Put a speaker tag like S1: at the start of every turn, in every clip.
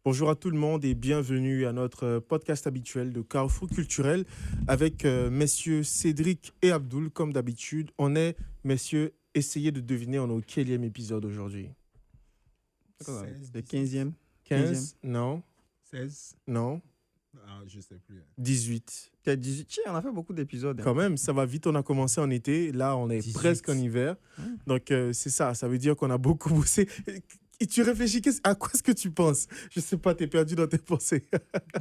S1: Bonjour à tout le monde et bienvenue à notre podcast habituel de Carrefour Culturel avec messieurs Cédric et Abdoul. Comme d'habitude, messieurs, essayez de deviner, on est au quelième épisode aujourd'hui.
S2: 16,
S3: Le
S2: 17,
S3: 15e.
S1: 15? Non.
S2: 16.
S1: Non.
S2: Ah, je sais plus.
S1: 18.
S3: Peut-être 18. Tiens, on a fait beaucoup d'épisodes.
S1: Quand même, ça va vite, on a commencé en été, là on est
S2: 18.
S1: presque en hiver. Donc c'est ça veut dire qu'on a beaucoup bossé. Et tu réfléchis, à quoi est-ce que tu penses? Je sais pas, t'es perdu dans tes pensées.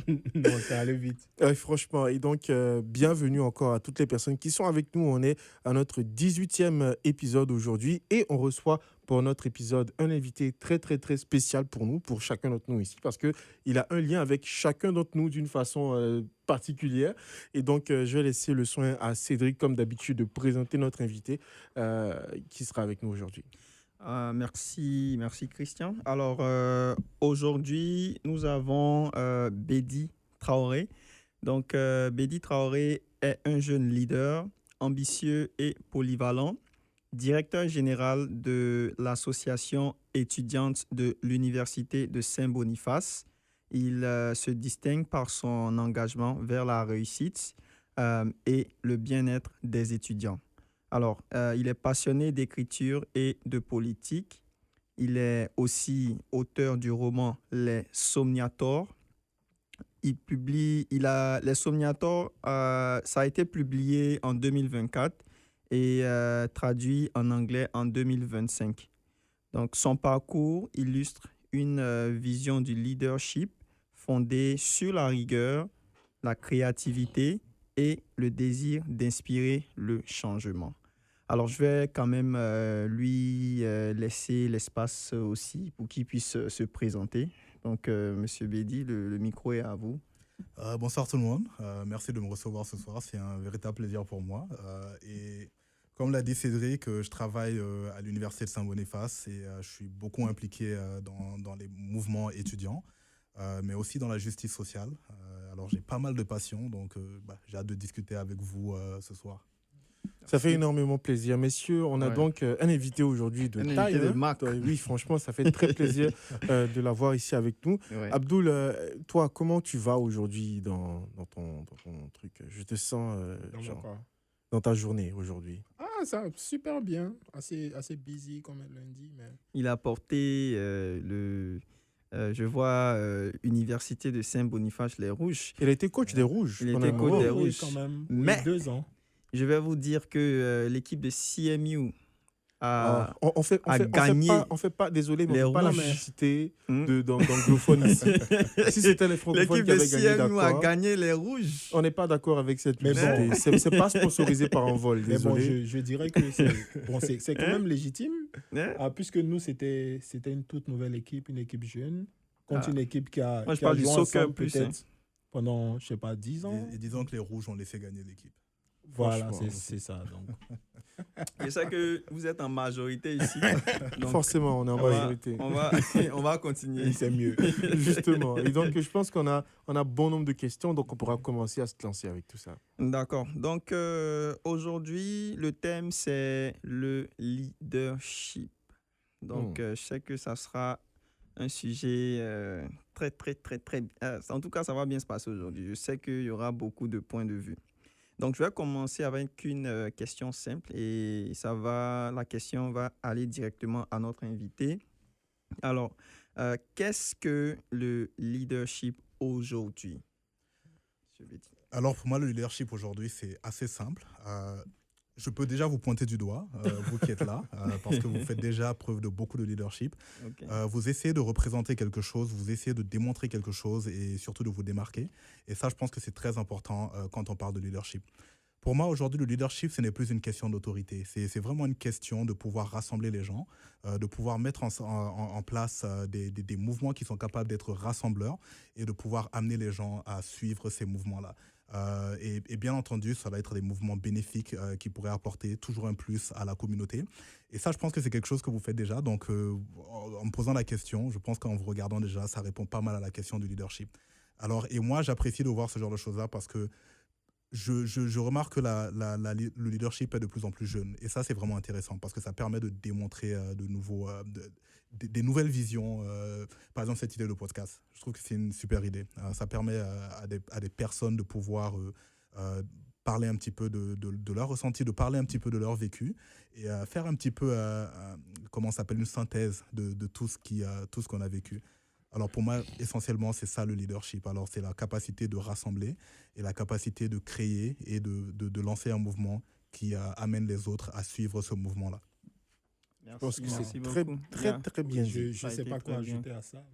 S2: Non, ça allait vite.
S1: Franchement, et donc bienvenue encore à toutes les personnes qui sont avec nous. On est à notre 18e épisode aujourd'hui et on reçoit pour notre épisode un invité très très très spécial pour nous, pour chacun d'entre nous ici, parce qu'il a un lien avec chacun d'entre nous d'une façon particulière. Et donc je vais laisser le soin à Cédric, comme d'habitude, de présenter notre invité qui sera avec nous aujourd'hui.
S3: Merci Christian. Alors aujourd'hui, nous avons Bédi Traoré. Donc Bédi Traoré est un jeune leader ambitieux et polyvalent, directeur général de l'association étudiante de l'Université de Saint-Boniface. Il se distingue par son engagement vers la réussite et le bien-être des étudiants. Alors, il est passionné d'écriture et de politique. Il est aussi auteur du roman Les Somniators. Les Somniators, ça a été publié en 2024 et traduit en anglais en 2025. Donc, son parcours illustre une vision du leadership fondée sur la rigueur, la créativité et le désir d'inspirer le changement. Alors, je vais quand même lui laisser l'espace aussi pour qu'il puisse se présenter. Donc, Monsieur Bédi, le micro est à vous.
S4: Bonsoir tout le monde, merci de me recevoir ce soir, c'est un véritable plaisir pour moi. Et comme l'a dit Cédric, je travaille à l'Université de Saint-Boniface et je suis beaucoup impliqué dans les mouvements étudiants, mais aussi dans la justice sociale. Alors j'ai pas mal de passion, donc j'ai hâte de discuter avec vous ce soir.
S1: Ça fait énormément plaisir. Messieurs, on a donc un invité aujourd'hui de taille.
S3: Invité de marque.
S1: Oui, franchement, ça fait très plaisir de l'avoir ici avec nous.
S3: Ouais.
S1: Abdoul, toi, comment tu vas aujourd'hui dans ton truc? Je te sens dans ta journée aujourd'hui.
S2: Ah, ça, super bien. Assez busy comme un lundi. Mais...
S3: Il a porté je vois Université de Saint-Boniface, les Rouges.
S1: Il a été coach des Rouges.
S3: Il
S1: pendant
S3: était
S1: un
S3: coach
S1: moment.
S3: des
S2: oui,
S3: Rouges.
S2: quand même.
S3: Mais-
S2: Oui, 2 ans.
S3: Je vais vous dire que l'équipe de CMU a
S1: On fait
S3: gagné
S1: désolé, mais
S3: les
S1: on fait pas la
S3: Rouges.
S1: mixité d'anglophones ici. Si c'était les francophones
S3: L'équipe
S1: qui
S3: de
S1: avaient gagné,
S3: CMU a
S1: d'accord.
S3: gagné les Rouges.
S1: On n'est pas d'accord avec cette
S2: Mais
S1: publicité.
S2: bon.
S1: C'est pas sponsorisé par Envol,
S2: Mais bon,
S1: désolé.
S2: je dirais que c'est quand même légitime.
S3: Hein?
S2: Puisque nous, c'était une toute nouvelle équipe, une équipe jeune, contre une équipe qui a,
S3: Moi, je
S2: qui a
S3: parle du
S2: joué
S3: soccer
S2: ensemble
S3: plus,
S2: peut-être pendant, je sais pas, 10 ans.
S4: Et disons que les Rouges ont laissé gagner l'équipe.
S2: Voilà,
S1: Franchement,
S2: c'est ça. Donc.
S3: Je sais que vous êtes en majorité ici. Donc,
S1: Forcément, on est en
S3: on va-
S1: majorité.
S3: on va continuer.
S2: C'est mieux.
S1: Justement. Et donc, je pense qu'on a bon nombre de questions, donc on pourra commencer à se lancer avec tout ça.
S3: D'accord. Donc, aujourd'hui, le thème, c'est le leadership. Donc, je sais que ça sera un sujet très, très, très, très... en tout cas, ça va bien se passer aujourd'hui. Je sais qu'il y aura beaucoup de points de vue. Donc, je vais commencer avec une question simple et la question va aller directement à notre invité. Alors, qu'est-ce que le leadership aujourd'hui? Monsieur Bédi.
S4: Alors pour moi, le leadership aujourd'hui, c'est assez simple. Je peux déjà vous pointer du doigt, vous qui êtes là, parce que vous faites déjà preuve de beaucoup de leadership.
S3: Ok.
S4: Vous essayez de représenter quelque chose, vous essayez de démontrer quelque chose et surtout de vous démarquer. Et ça, je pense que c'est très important quand on parle de leadership. Pour moi, aujourd'hui, le leadership, ce n'est plus une question d'autorité. C'est vraiment une question de pouvoir rassembler les gens, de pouvoir mettre en place des mouvements qui sont capables d'être rassembleurs et de pouvoir amener les gens à suivre ces mouvements-là. Et bien entendu, ça va être des mouvements bénéfiques qui pourraient apporter toujours un plus à la communauté. Et ça, je pense que c'est quelque chose que vous faites déjà. Donc, en me posant la question, je pense qu'en vous regardant déjà, ça répond pas mal à la question du leadership. Alors, et moi, j'apprécie de voir ce genre de choses-là parce que je remarque que le leadership est de plus en plus jeune. Et ça, c'est vraiment intéressant parce que ça permet de démontrer des nouvelles visions. Par exemple, cette idée de podcast. Je trouve que c'est une super idée. Ça permet à des personnes de pouvoir parler un petit peu de leur ressenti, de parler un petit peu de leur vécu et faire un petit peu, comment ça s'appelle, une synthèse de tout ce qu'on a vécu. Alors pour moi, essentiellement, c'est ça le leadership. Alors c'est la capacité de rassembler et la capacité de créer et de lancer un mouvement qui amène les autres à suivre ce mouvement-là.
S1: Je pense que
S3: Merci
S1: c'est très,
S3: beaucoup.
S1: très,
S3: Bien.
S1: très bien
S2: Je
S1: dit.
S3: Ça a
S2: ne sais
S3: été
S2: pas quoi
S3: très bien.
S2: ajouter à ça.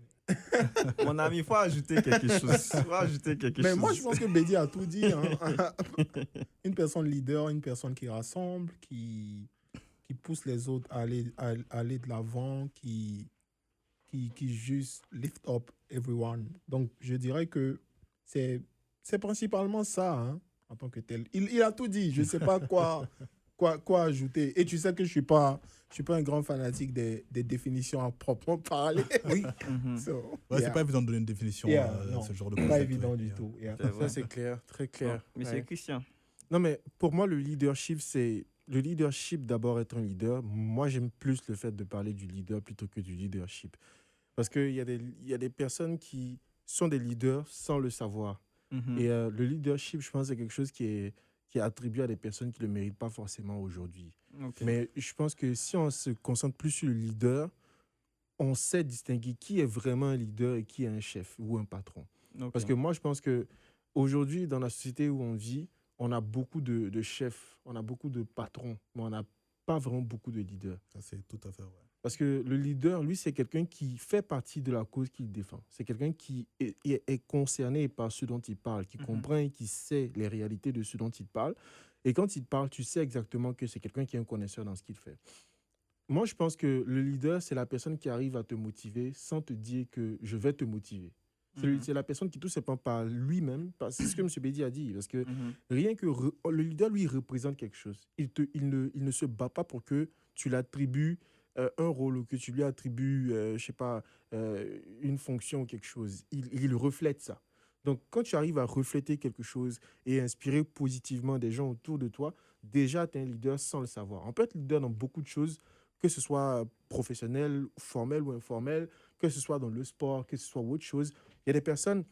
S3: Mon ami, il faut ajouter quelque chose. Faut ajouter quelque
S2: Mais
S3: chose.
S2: moi, je pense que Bédi a tout dit. Hein. Une personne leader, une personne qui rassemble, qui pousse les autres à aller de l'avant, qui juste lift up everyone. Donc, je dirais que c'est principalement ça, hein, en tant que tel. Il a tout dit. Je ne sais pas quoi ajouter. Et tu sais que je suis pas un grand fanatique des définitions à proprement parler. Oui.
S3: Mhm.
S4: Ouais, c'est pas évident de donner une définition
S2: non,
S4: à ce genre de
S2: pas
S4: concept.
S2: évident
S4: ouais.
S2: du tout. Yeah.
S3: C'est vrai.
S1: Ça, c'est clair, très clair.
S3: Bon, Monsieur
S1: Ouais.
S3: Christian.
S1: Non, mais pour moi, le leadership, d'abord être un leader. Moi, j'aime plus le fait de parler du leader plutôt que du leadership. Parce qu'il y a des personnes qui sont des leaders sans le savoir.
S3: Mhm.
S1: Et le leadership, je pense, c'est quelque chose qui est attribué à des personnes qui ne le méritent pas forcément aujourd'hui.
S3: Ok.
S1: Mais je pense que si on se concentre plus sur le leader, on sait distinguer qui est vraiment un leader et qui est un chef ou un patron.
S3: Ok.
S1: Parce que moi, je pense que aujourd'hui, dans la société où on vit, on a beaucoup de chefs, on a beaucoup de patrons, mais on n'a pas vraiment beaucoup de leaders.
S4: Ça, c'est tout à fait vrai.
S1: Parce que le leader, lui, c'est quelqu'un qui fait partie de la cause qu'il défend. C'est quelqu'un qui est concerné par ce dont il parle, qui
S3: Mhm.
S1: comprend et qui sait les réalités de ce dont il parle. Et quand il parle, tu sais exactement que c'est quelqu'un qui est un connaisseur dans ce qu'il fait. Moi, je pense que le leader, c'est la personne qui arrive à te motiver sans te dire que je vais te motiver.
S3: Mhm.
S1: C'est la personne qui, tout simplement, par lui-même, c'est ce que M. Bédi a dit, parce que
S3: Mhm.
S1: rien que le leader, lui, représente quelque chose. Il ne se bat pas pour que tu l'attribues un rôle ou que tu lui attribues, je sais pas, une fonction ou quelque chose. Il reflète ça. Donc, quand tu arrives à refléter quelque chose et inspirer positivement des gens autour de toi, déjà, tu es un leader sans le savoir. On peut être leader dans beaucoup de choses, que ce soit professionnel, formel ou informel, que ce soit dans le sport, que ce soit autre chose. Il y a des personnes,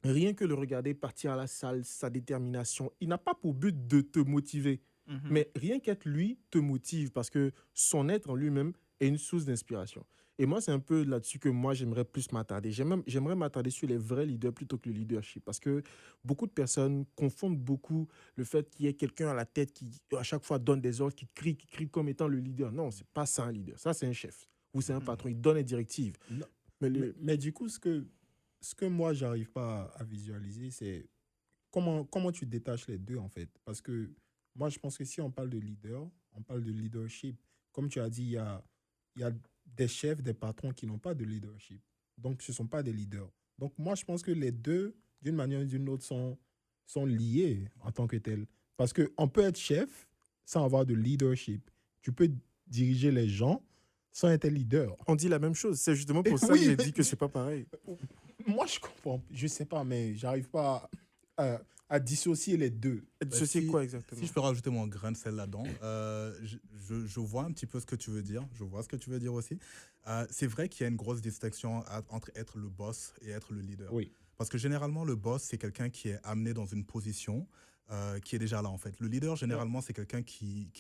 S1: rien que le regarder partir à la salle, sa détermination, il n'a pas pour but de te motiver.
S3: Mhm.
S1: Mais rien qu'être lui te motive parce que son être en lui-même est une source d'inspiration. Et moi, c'est un peu là-dessus que moi, j'aimerais plus m'attarder. J'aimerais m'attarder sur les vrais leaders plutôt que le leadership. Parce que beaucoup de personnes confondent beaucoup le fait qu'il y ait quelqu'un à la tête qui, à chaque fois, donne des ordres, qui crie comme étant le leader. Non, c'est pas ça un leader. Ça, c'est un chef ou c'est un patron. Il donne les directives.
S2: Non.
S1: Mais
S2: Mais du coup, ce que moi, j'arrive pas à visualiser, c'est comment tu détaches les deux, en fait. Parce que moi, je pense que si on parle de leader, on parle de leadership. Comme tu as dit, il y a des chefs, des patrons qui n'ont pas de leadership. Donc, ce ne sont pas des leaders. Donc, moi, je pense que les deux, d'une manière ou d'une autre, sont liés en tant que tels. Parce qu'on peut être chef sans avoir de leadership. Tu peux diriger les gens sans être leader.
S1: on dit la même chose. C'est justement pour ça
S2: Oui,
S1: que j'ai
S2: mais-
S1: dit que c'est pas pareil.
S2: Moi, je comprends. Je sais pas, mais j'arrive pas à dissocier les deux.
S1: Dissocier
S4: si-
S1: quoi exactement?
S4: Si je peux rajouter mon grain de sel là-dedans, je vois un petit peu ce que tu veux dire. Je vois ce que tu veux dire aussi. C'est vrai qu'il y a une grosse distinction entre être le boss et être le leader.
S2: Oui.
S4: Parce que généralement, le boss, c'est quelqu'un qui est amené dans une position qui est déjà là, en fait. Le leader, généralement, c'est quelqu'un qui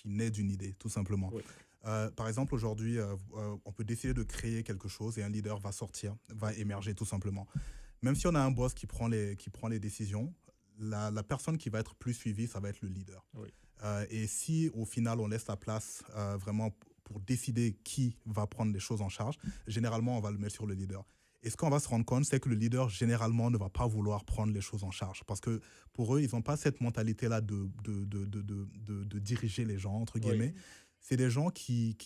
S4: naît d'une idée, tout simplement.
S2: Oui.
S4: Par exemple, aujourd'hui, on peut décider de créer quelque chose et un leader va sortir, va émerger, tout simplement. Même si on a un boss qui prend les décisions, la personne qui va être plus suivie, ça va être le leader.
S2: Oui.
S4: Et si, au final, on laisse la place vraiment pour décider qui va prendre les choses en charge, généralement, on va le mettre sur le leader. Et ce qu'on va se rendre compte, c'est que le leader, généralement, ne va pas vouloir prendre les choses en charge. Parce que pour eux, ils n'ont pas cette mentalité-là de diriger les gens, entre guillemets. C'est des gens qui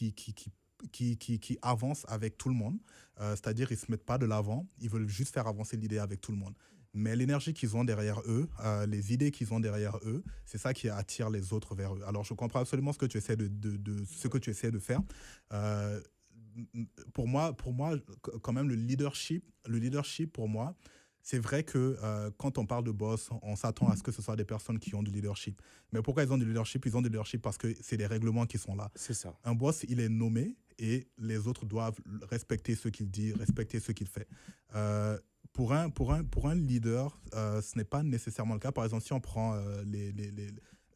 S4: avancent avec tout le monde. C'est-à-dire, ils ne se mettent pas de l'avant. Ils veulent juste faire avancer l'idée avec tout le monde. Mais l'énergie qu'ils ont derrière eux, les idées qu'ils ont derrière eux, c'est ça qui attire les autres vers eux. Alors, je comprends absolument ce que tu essaies de faire. Pour moi, quand même, le leadership, pour moi, C'est vrai que quand on parle de boss, on s'attend à ce que ce soit des personnes qui ont du leadership. Mais pourquoi ils ont du leadership? Ils ont du leadership parce que c'est les règlements qui sont là.
S1: C'est ça.
S4: Un boss, il est nommé et les autres doivent respecter ce qu'il dit, respecter ce qu'il fait. Pour un leader, ce n'est pas nécessairement le cas. Par exemple, si on prend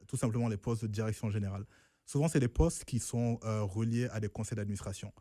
S4: tout simplement les postes de direction générale, souvent, c'est des postes qui sont reliés à des conseils d'administration.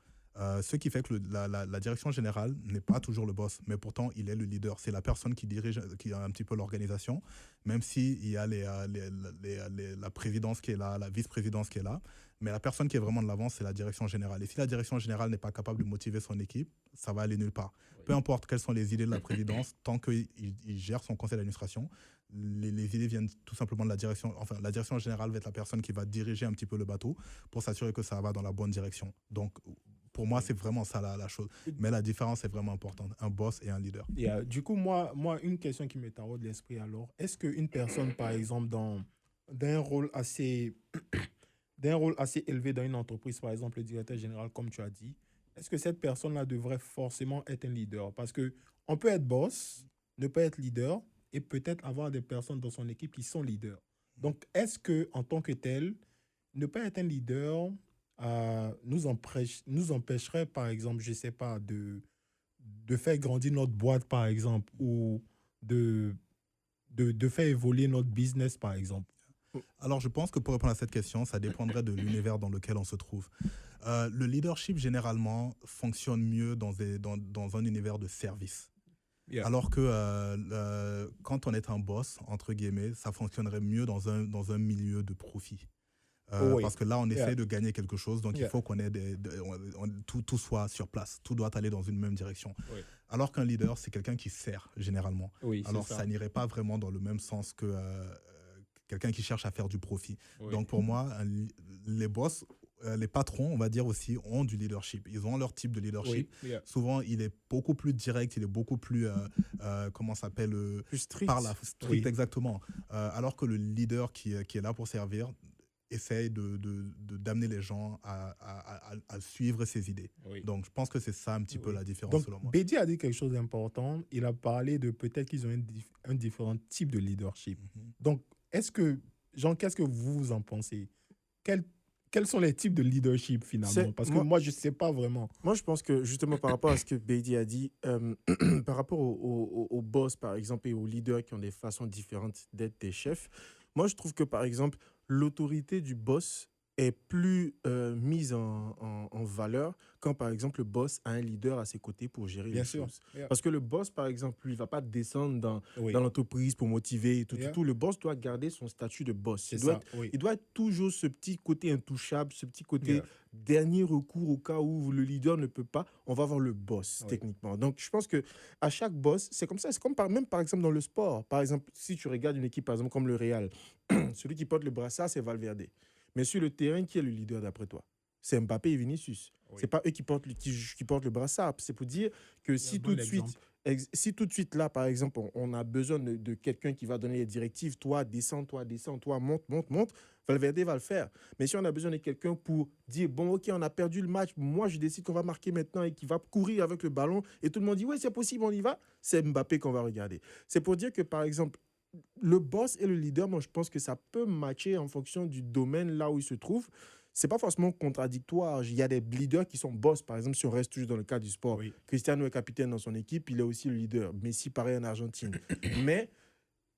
S4: Ce qui fait que la direction générale n'est pas toujours le boss, mais pourtant, il est le leader. C'est la personne qui dirige qui a un petit peu l'organisation, même s'il y a la présidence qui est là, la vice-présidence qui est là. Mais la personne qui est vraiment de l'avant, c'est la direction générale. Et si la direction générale n'est pas capable de motiver son équipe, ça va aller nulle part. Oui. Peu importe quelles sont les idées de la présidence, tant qu'il gère son conseil d'administration, les idées viennent tout simplement de la direction. Enfin, la direction générale va être la personne qui va diriger un petit peu le bateau pour s'assurer que ça va dans la bonne direction. Donc, pour moi, c'est vraiment ça la chose. Mais la différence est vraiment importante. Un boss et un leader.
S2: Du coup, moi, une question qui me taraude l'esprit alors, est-ce qu'une personne, par exemple, d'un rôle assez élevé dans une entreprise, par exemple le directeur général, comme tu as dit, est-ce que cette personne-là devrait forcément être un leader? Parce qu'on peut être boss, ne pas être leader, et peut-être avoir des personnes dans son équipe qui sont leaders. Donc, est-ce qu'en tant que tel, ne pas être un leader nous empêcherait, par exemple, je ne sais pas, de faire grandir notre boîte, par exemple, ou de faire évoluer notre business, par exemple?
S4: Alors, je pense que pour répondre à cette question, ça dépendrait de l'univers dans lequel on se trouve. Le leadership, généralement, fonctionne mieux dans un univers de service. Yeah. Alors que quand on est un boss, entre guillemets, ça fonctionnerait mieux dans un milieu de profit. Oui. Parce que là, on essaie de gagner quelque chose, donc il faut qu'on ait tout soit sur place. Tout doit aller dans une même direction. Oui. Alors qu'un leader, c'est quelqu'un qui sert, généralement. Oui, alors, ça n'irait pas vraiment dans le même sens que quelqu'un qui cherche à faire du profit. Oui. Donc, pour moi, les boss, les patrons, on va dire aussi, ont du leadership. Ils ont leur type de leadership. Oui. Yeah. Souvent, il est beaucoup plus direct, il est beaucoup plus, comment ça s'appelle
S1: plus strict.
S4: Strict, exactement. Alors que le leader qui est là pour servir essaye d'amener les gens à suivre ses idées. Oui. Donc, je pense que c'est ça un petit peu la différence.
S2: Donc,
S4: selon moi.
S2: Bédi a dit quelque chose d'important. Il a parlé de peut-être qu'ils ont un différent type de leadership. Donc, qu'est-ce que vous en pensez? Quels sont les types de leadership finalement? Parce que moi, je ne sais pas vraiment.
S1: Moi, je pense que justement par rapport à ce que Bédi a dit, par rapport aux boss, par exemple, et aux leaders qui ont des façons différentes d'être des chefs, moi, je trouve que, par exemple, l'autorité du boss est plus mise en valeur quand, par exemple, le boss a un leader à ses côtés pour gérer les choses. Yeah. Parce que le boss, par exemple, lui, il ne va pas descendre dans l'entreprise pour motiver et tout. Le boss doit garder son statut de boss. Il doit être toujours ce petit côté intouchable, ce petit côté dernier recours au cas où le leader ne peut pas. On va avoir le boss, techniquement. Donc, je pense qu'à chaque boss, c'est comme ça. C'est comme même, par exemple, dans le sport. Par exemple, si tu regardes une équipe, par exemple, comme le Real, celui qui porte le brassard, c'est Valverde. Mais sur le terrain, qui est le leader d'après toi? C'est Mbappé et Vinicius. Ce n'est pas eux qui portent le brassard. C'est pour dire que si tout de suite, là, par exemple, on a besoin de quelqu'un qui va donner les directives, toi, descends, toi, monte, Valverde va le faire. Mais si on a besoin de quelqu'un pour dire, bon, OK, on a perdu le match, moi, je décide qu'on va marquer maintenant et qui va courir avec le ballon, et tout le monde dit, oui, c'est possible, on y va, c'est Mbappé qu'on va regarder. C'est pour dire que, par exemple, le boss et le leader, moi, je pense que ça peut matcher en fonction du domaine là où il se trouve. C'est pas forcément contradictoire. Il y a des leaders qui sont boss. Par exemple, si on reste toujours dans le cas du sport, Cristiano est capitaine dans son équipe, il est aussi le leader. Messi, pareil, en Argentine. Mais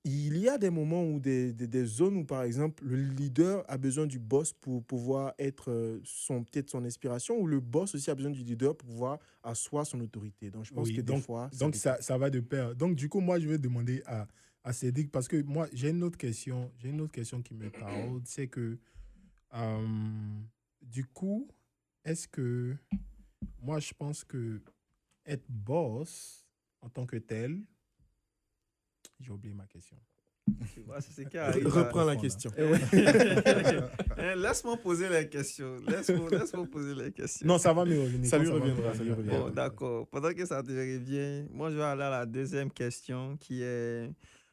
S1: il y a des moments où des zones où, par exemple, le leader a besoin du boss pour pouvoir être peut-être son inspiration, ou le boss aussi a besoin du leader pour pouvoir asseoir son autorité. Donc, je pense que des fois...
S2: Donc, ça va de pair. Donc, du coup, moi, je vais demander à Cédric, parce que moi, j'ai une autre question qui me taraude, c'est que du coup, est-ce que moi, je pense que être boss en tant que tel, j'ai oublié ma question.
S1: Reprends la question.
S3: Laisse-moi poser la question. Laisse-moi poser la question.
S2: Non, ça va me revenir.
S1: Ça lui reviendra.
S3: Bon, d'accord. Pendant que ça te revient, moi, je vais aller à la deuxième question qui est: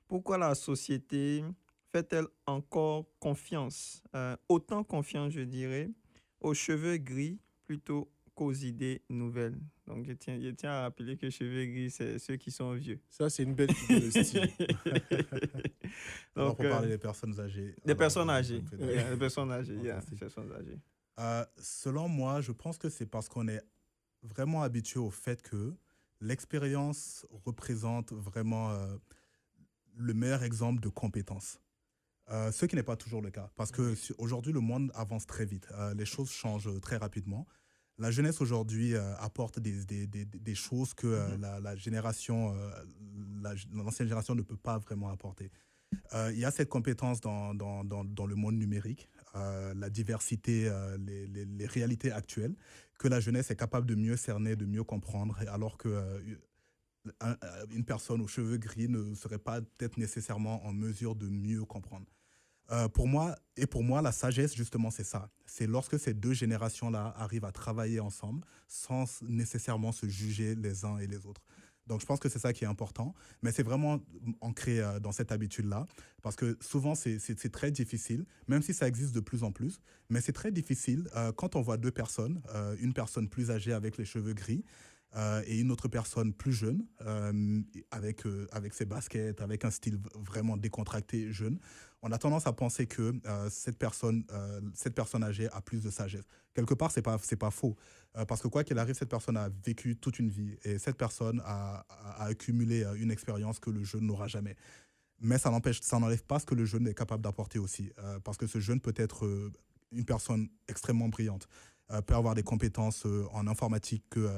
S3: pourquoi la société fait-elle encore confiance, autant confiance, je dirais, aux cheveux gris plutôt qu'aux idées nouvelles? Donc, je tiens à rappeler que cheveux gris, c'est ceux qui sont vieux.
S1: Ça, c'est une belle figure de style.
S4: Alors,
S3: Donc,
S4: pour parler des personnes âgées.
S3: des personnes âgées.
S4: donc,
S3: Yeah, des personnes âgées. Yeah, des
S4: Fantastique.
S3: personnes âgées.
S4: Selon moi, je pense que c'est parce qu'on est vraiment habitué au fait que l'expérience représente vraiment le meilleur exemple de compétence. Ce qui n'est pas toujours le cas, parce que aujourd'hui, le monde avance très vite. Les choses changent très rapidement. La jeunesse aujourd'hui apporte des choses que la génération, l'ancienne génération ne peut pas vraiment apporter. Il y a cette compétence dans le monde numérique, la diversité, les réalités actuelles, que la jeunesse est capable de mieux cerner, de mieux comprendre, alors que une personne aux cheveux gris ne serait pas peut-être nécessairement en mesure de mieux comprendre. Pour moi, la sagesse, justement, c'est ça. C'est lorsque ces deux générations-là arrivent à travailler ensemble sans nécessairement se juger les uns et les autres. Donc, je pense que c'est ça qui est important. Mais c'est vraiment ancré dans cette habitude-là. Parce que souvent, c'est très difficile, même si ça existe de plus en plus. Mais c'est très difficile quand on voit deux personnes, une personne plus âgée avec les cheveux gris, et une autre personne plus jeune, avec ses baskets, avec un style vraiment décontracté, jeune. On a tendance à penser que cette personne âgée a plus de sagesse. Quelque part, c'est pas faux. Parce que quoi qu'il arrive, cette personne a vécu toute une vie et cette personne a accumulé une expérience que le jeune n'aura jamais. Mais ça n'enlève pas ce que le jeune est capable d'apporter aussi. Parce que ce jeune peut être une personne extrêmement brillante, peut avoir des compétences en informatique que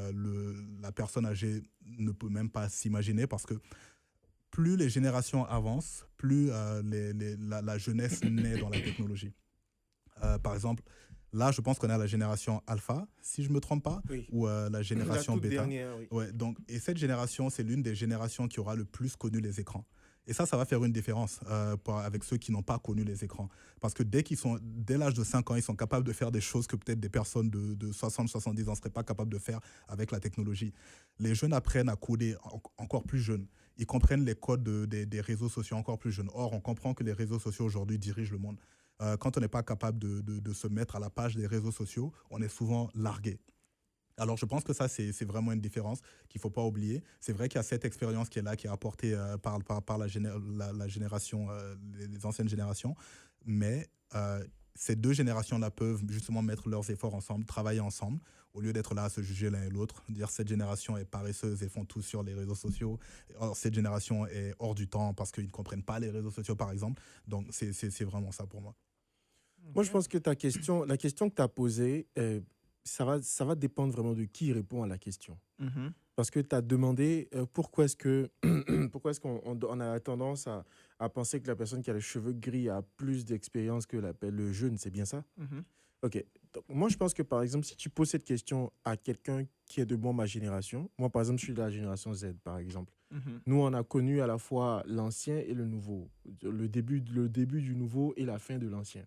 S4: la personne âgée ne peut même pas s'imaginer, parce que plus les générations avancent, plus la jeunesse naît dans la technologie. Par exemple, là, je pense qu'on est à la génération alpha, si je ne me trompe pas,
S1: Oui.
S4: ou la génération
S1: La toute
S4: bêta.
S1: dernière, oui.
S4: Ouais, donc, et cette génération, c'est l'une des générations qui aura le plus connu les écrans. Et ça va faire une différence avec ceux qui n'ont pas connu les écrans. Parce que dès l'âge de 5 ans, ils sont capables de faire des choses que peut-être des personnes de 60-70 ans ne seraient pas capables de faire avec la technologie. Les jeunes apprennent à coder encore plus jeunes. Ils comprennent les codes des réseaux sociaux encore plus jeunes. Or, on comprend que les réseaux sociaux aujourd'hui dirigent le monde. Quand on n'est pas capable de se mettre à la page des réseaux sociaux, on est souvent largué. Alors, je pense que ça, c'est vraiment une différence qu'il ne faut pas oublier. C'est vrai qu'il y a cette expérience qui est là, qui est apportée par la génération, les anciennes générations. Mais ces deux générations-là peuvent justement mettre leurs efforts ensemble, travailler ensemble, au lieu d'être là à se juger l'un et l'autre. Dire cette génération est paresseuse et font tout sur les réseaux sociaux. Or, cette génération est hors du temps parce qu'ils ne comprennent pas les réseaux sociaux, par exemple. Donc, c'est vraiment ça pour moi.
S1: Moi, je pense que la question que tu as posée, ça va dépendre vraiment de qui répond à la question.
S3: Mhm.
S1: Parce que tu as demandé pourquoi est-ce qu'on a tendance à penser que la personne qui a les cheveux gris a plus d'expérience que le jeune, c'est bien ça?
S3: Mhm.
S1: Ok. Donc, moi, je pense que, par exemple, si tu poses cette question à quelqu'un qui est de ma génération, moi, par exemple, je suis de la génération Z, par exemple.
S3: Mhm.
S1: Nous, on a connu à la fois l'ancien et le nouveau. Le début du nouveau et la fin de l'ancien.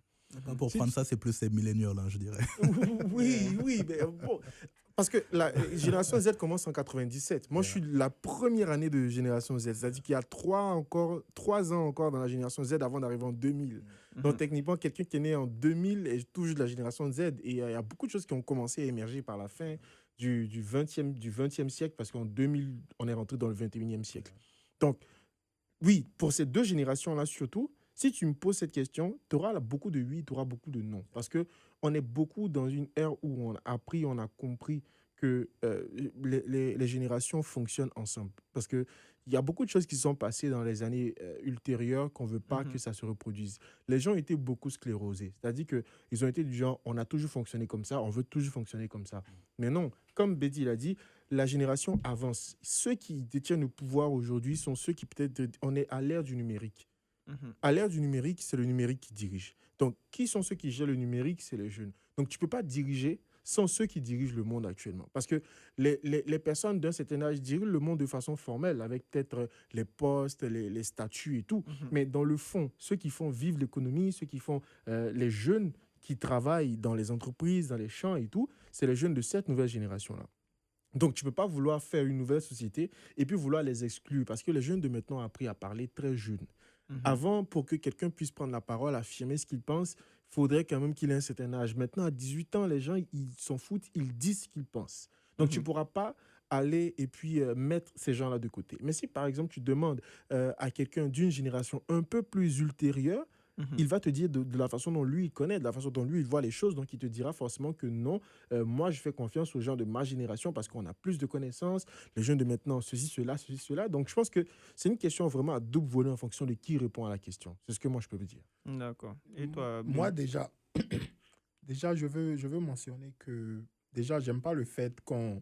S4: Pour
S1: Si
S4: prendre
S1: tu-
S4: ça, c'est plus les milléniaux, là, je dirais.
S1: Oui, mais bon. Parce que la génération Z commence en 97. Moi, je suis la première année de génération Z. C'est-à-dire qu'il y a 3 ans encore dans la génération Z avant d'arriver en 2000. Donc, techniquement, quelqu'un qui est né en 2000 est toujours de la génération Z. Et il y a beaucoup de choses qui ont commencé à émerger par la fin du 20e siècle, parce qu'en 2000, on est rentré dans le 21e siècle. Donc, oui, pour ces deux générations-là surtout, si tu me poses cette question, tu auras beaucoup de oui, tu auras beaucoup de non. Parce qu'on est beaucoup dans une ère où on a appris, on a compris que les générations fonctionnent ensemble. Parce qu'il y a beaucoup de choses qui sont passées dans les années ultérieures qu'on ne veut pas que ça se reproduise. Les gens étaient beaucoup sclérosés. C'est-à-dire qu'ils ont été du genre, on a toujours fonctionné comme ça, on veut toujours fonctionner comme ça. Mais non, comme Betty l'a dit, la génération avance. Ceux qui détiennent le pouvoir aujourd'hui sont ceux qui peut-être... On est à l'ère du numérique.
S3: Mhm.
S1: À l'ère du numérique, c'est le numérique qui dirige. Donc, qui sont ceux qui gèrent le numérique? C'est les jeunes. Donc, tu ne peux pas diriger sans ceux qui dirigent le monde actuellement. Parce que les personnes d'un certain âge dirigent le monde de façon formelle, avec peut-être les postes, les statuts et tout. Mais dans le fond, ceux qui font vivre l'économie, ceux qui font les jeunes qui travaillent dans les entreprises, dans les champs et tout, c'est les jeunes de cette nouvelle génération-là. Donc, tu ne peux pas vouloir faire une nouvelle société et puis vouloir les exclure, parce que les jeunes de maintenant ont appris à parler très jeunes. Avant, pour que quelqu'un puisse prendre la parole, affirmer ce qu'il pense, il faudrait quand même qu'il ait un certain âge. Maintenant, à 18 ans, les gens, ils s'en foutent, ils disent ce qu'ils pensent. Donc, tu ne pourras pas aller et puis mettre ces gens-là de côté. Mais si, par exemple, tu demandes à quelqu'un d'une génération un peu plus ultérieure, il va te dire de la façon dont lui il connaît, de la façon dont lui il voit les choses, donc il te dira forcément que non, moi je fais confiance aux gens de ma génération parce qu'on a plus de connaissances, les jeunes de maintenant, ceci, cela, ceci, cela. Donc je pense que c'est une question vraiment à double volet en fonction de qui répond à la question. C'est ce que moi je peux vous dire.
S3: D'accord. Et toi,
S2: Moi,
S3: Bill?
S2: déjà, je veux mentionner que, déjà, j'aime pas le fait qu'on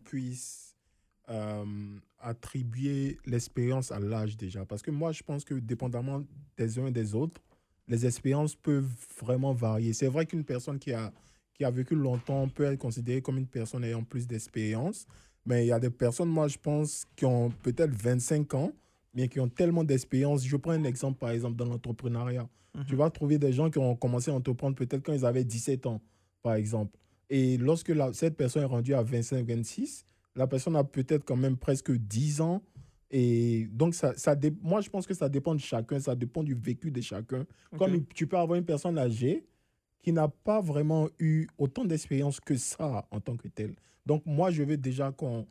S2: puisse attribuer l'expérience à l'âge déjà. Parce que moi, je pense que dépendamment des uns et des autres, les expériences peuvent vraiment varier. C'est vrai qu'une personne qui a vécu longtemps peut être considérée comme une personne ayant plus d'expérience, mais il y a des personnes, moi, je pense, qui ont peut-être 25 ans, mais qui ont tellement d'expérience. Je prends un exemple, par exemple, dans l'entrepreneuriat. Tu vas trouver des gens qui ont commencé à entreprendre peut-être quand ils avaient 17 ans, par exemple. Et lorsque cette personne est rendue à 25, 26, la personne a peut-être quand même presque 10 ans. Et donc, moi, je pense que ça dépend de chacun, ça dépend du vécu de chacun.
S3: Ok.
S2: Comme tu peux avoir une personne âgée qui n'a pas vraiment eu autant d'expérience que ça en tant que telle. Donc, moi, je veux déjà qu'on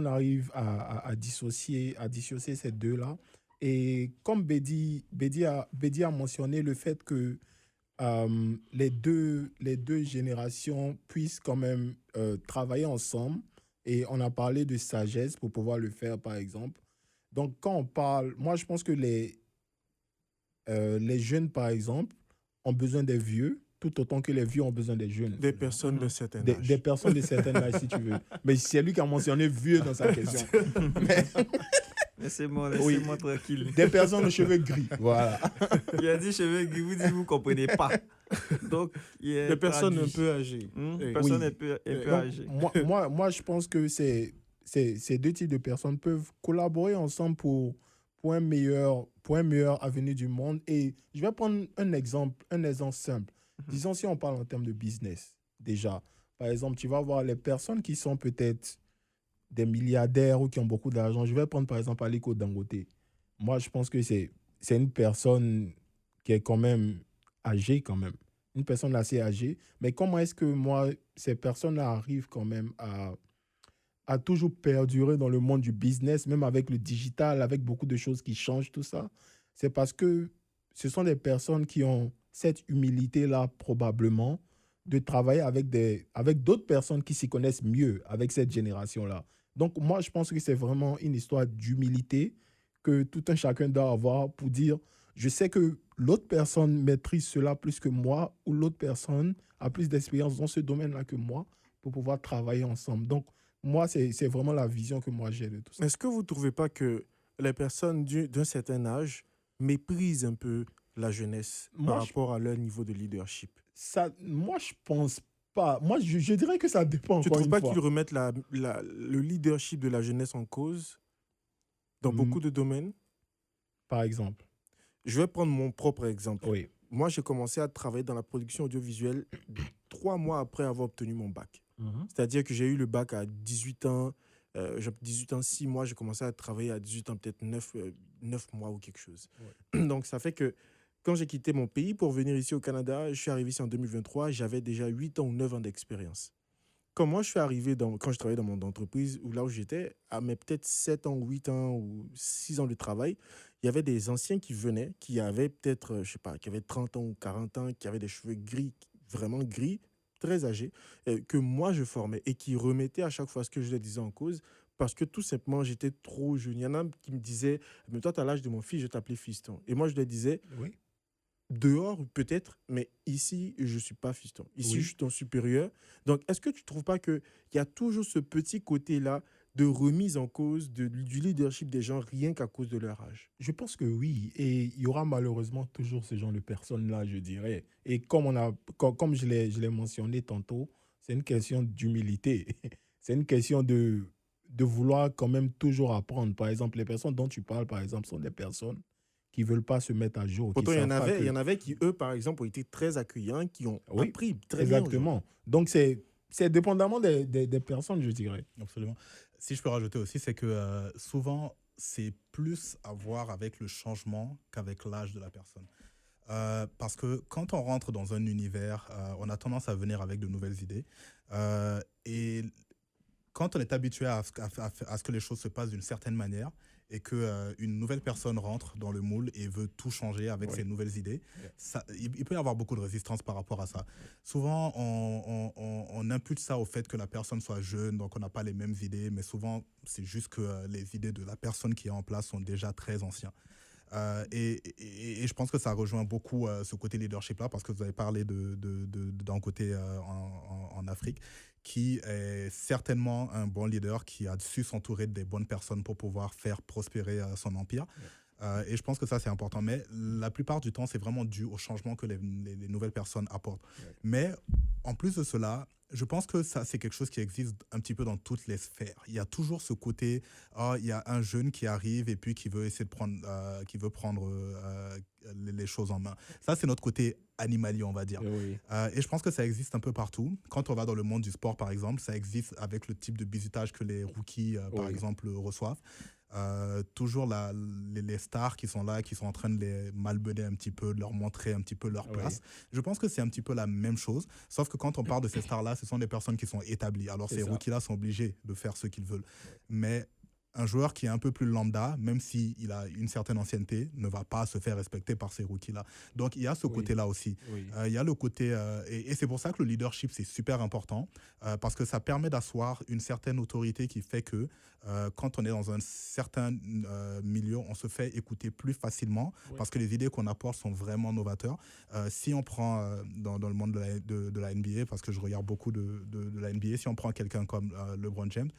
S2: arrive à dissocier ces deux-là. Et comme Bédi a mentionné le fait que les deux générations puissent quand même travailler ensemble. Et on a parlé de sagesse pour pouvoir le faire, par exemple. Donc, quand on parle, moi, je pense que les jeunes, par exemple, ont besoin des vieux, tout autant que les vieux ont besoin des jeunes.
S1: Des personnes de certain
S2: Des
S1: âge.
S2: personnes de certain âge, si tu veux. Mais c'est lui qui a mentionné vieux dans sa question. Mais
S3: Laissez-moi
S2: Oui.
S3: tranquille.
S2: des personnes aux cheveux gris. Voilà.
S3: Il a dit cheveux gris, vous dites vous comprenez pas. Donc, il est
S1: Des personnes un
S3: traduit.
S1: peu âgées. Oui.
S3: Personne
S2: Oui.
S3: un peu
S2: Donc,
S3: âgée.
S2: moi, je pense que ces deux types de personnes peuvent collaborer ensemble pour un meilleur avenir du monde. Et je vais prendre un exemple simple. Disons, si on parle en termes de business, déjà, par exemple, tu vas voir les personnes qui sont peut-être des milliardaires ou qui ont beaucoup d'argent. Je vais prendre par exemple Aliko Dangote. Moi, je pense que c'est une personne qui est quand même âgée, quand même. Une personne assez âgée. Mais comment est-ce que moi, ces personnes-là arrivent quand même à toujours perdurer dans le monde du business, même avec le digital, avec beaucoup de choses qui changent, tout ça? C'est parce que ce sont des personnes qui ont cette humilité-là, probablement, de travailler avec d'autres personnes qui s'y connaissent mieux, avec cette génération-là. Donc, moi, je pense que c'est vraiment une histoire d'humilité que tout un chacun doit avoir pour dire, je sais que l'autre personne maîtrise cela plus que moi, ou l'autre personne a plus d'expérience dans ce domaine-là que moi, pour pouvoir travailler ensemble. Donc, moi, c'est vraiment la vision que moi j'ai de tout ça.
S1: Est-ce que vous ne trouvez pas que les personnes d'un certain âge méprisent un peu la jeunesse
S2: Moi,
S1: par
S2: je-
S1: rapport à leur niveau de leadership?
S2: Moi, je pense pas. Moi, je dirais que ça dépend
S1: Tu ne
S2: encore
S1: trouves
S2: une
S1: pas
S2: fois.
S1: qu'ils remettent le leadership de la jeunesse en cause dans beaucoup de domaines?
S2: Par exemple.
S1: Je vais prendre mon propre exemple.
S2: Oui.
S1: Moi, j'ai commencé à travailler dans la production audiovisuelle 3 mois après avoir obtenu mon bac. C'est-à-dire que j'ai eu le bac à 18 ans. 18 ans, 6 mois, j'ai commencé à travailler à 18 ans, peut-être 9 mois ou quelque chose. Donc, ça fait que quand j'ai quitté mon pays pour venir ici au Canada, je suis arrivé ici en 2023, j'avais déjà 8 ans ou 9 ans d'expérience. Quand moi, je suis arrivé, quand je travaillais dans mon entreprise, ou là où j'étais, à mes peut-être 7 ans, 8 ans ou 6 ans de travail, il y avait des anciens qui venaient, qui avaient peut-être, je sais pas, qui avaient 30 ans ou 40 ans, qui avaient des cheveux gris, vraiment gris, très âgés, que moi je formais et qui remettaient à chaque fois ce que je leur disais en cause parce que tout simplement j'étais trop jeune. Il y en a qui me disaient, mais toi, tu as l'âge de mon fils, je t'appelais fiston. Et moi, je leur disais,
S2: Oui.
S1: dehors, peut-être, mais ici, je ne suis pas fiston. Ici,
S2: Oui.
S1: je suis ton supérieur. Donc, est-ce que tu ne trouves pas qu'il y a toujours ce petit côté-là de remise en cause du leadership des gens rien qu'à cause de leur âge?
S2: Je pense que oui. Et il y aura malheureusement toujours ce genre de personnes-là, je dirais. Et comme je l'ai mentionné tantôt, c'est une question d'humilité. C'est une question de vouloir quand même toujours apprendre. Par exemple, les personnes dont tu parles, par exemple, sont des personnes qui ne veulent pas se mettre à jour.
S1: Pourtant,
S2: qui
S1: il y en
S2: savent pas
S1: avait,
S2: que-
S1: il y en avait qui, eux, par exemple, ont été très accueillants, qui ont
S2: Oui,
S1: appris très bien aux gens.
S2: exactement. Donc, c'est dépendamment des personnes, je dirais.
S4: Absolument. Si je peux rajouter aussi, c'est que souvent, c'est plus à voir avec le changement qu'avec l'âge de la personne. Parce que quand on rentre dans un univers, on a tendance à venir avec de nouvelles idées. Et quand on est habitué à ce que les choses se passent d'une certaine manière et qu'une nouvelle personne rentre dans le moule et veut tout changer avec
S2: Ouais.
S4: ses nouvelles idées,
S2: Yeah.
S4: il peut y avoir beaucoup de résistance par rapport à ça. Souvent, on impute ça au fait que la personne soit jeune, donc on n'a pas les mêmes idées, mais souvent, c'est juste que les idées de la personne qui est en place sont déjà très anciennes. Et je pense que ça rejoint beaucoup ce côté leadership-là, parce que vous avez parlé d'un côté en Afrique, qui est certainement un bon leader qui a su s'entourer des bonnes personnes pour pouvoir faire prospérer son empire. Et je pense que ça, c'est important. Mais la plupart du temps, c'est vraiment dû au changement que les nouvelles personnes apportent.
S2: Ouais.
S4: Mais en plus de cela, je pense que ça, c'est quelque chose qui existe un petit peu dans toutes les sphères. Il y a toujours ce côté, il y a un jeune qui arrive et puis qui veut essayer de prendre les choses en main. Ça, c'est notre côté animalier, on va dire.
S2: Oui.
S4: Et je pense que ça existe un peu partout. Quand on va dans le monde du sport, par exemple, ça existe avec le type de bizutage que les rookies, par
S2: Oui.
S4: exemple, reçoivent. Toujours les stars qui sont là, qui sont en train de les malmener un petit peu, de leur montrer un petit peu leur place. Je pense que c'est un petit peu la même chose, sauf que quand on parle de ces stars-là, ce sont des personnes qui sont établies. Alors
S2: C'est
S4: ces
S2: ça.
S4: rookies-là sont obligés de faire ce qu'ils veulent. Mais un joueur qui est un peu plus lambda, même s'il a une certaine ancienneté, ne va pas se faire respecter par ces rookies-là. Donc il y a ce
S2: Oui.
S4: côté-là aussi.
S2: Oui.
S4: Il y a le côté, et c'est pour ça que le leadership, c'est super important, parce que ça permet d'asseoir une certaine autorité qui fait que quand on est dans un certain milieu, on se fait écouter plus facilement,
S2: Oui.
S4: parce que les idées qu'on apporte sont vraiment novateurs. Si on prend dans le monde de la NBA, parce que je regarde beaucoup de la NBA, si on prend quelqu'un comme LeBron James,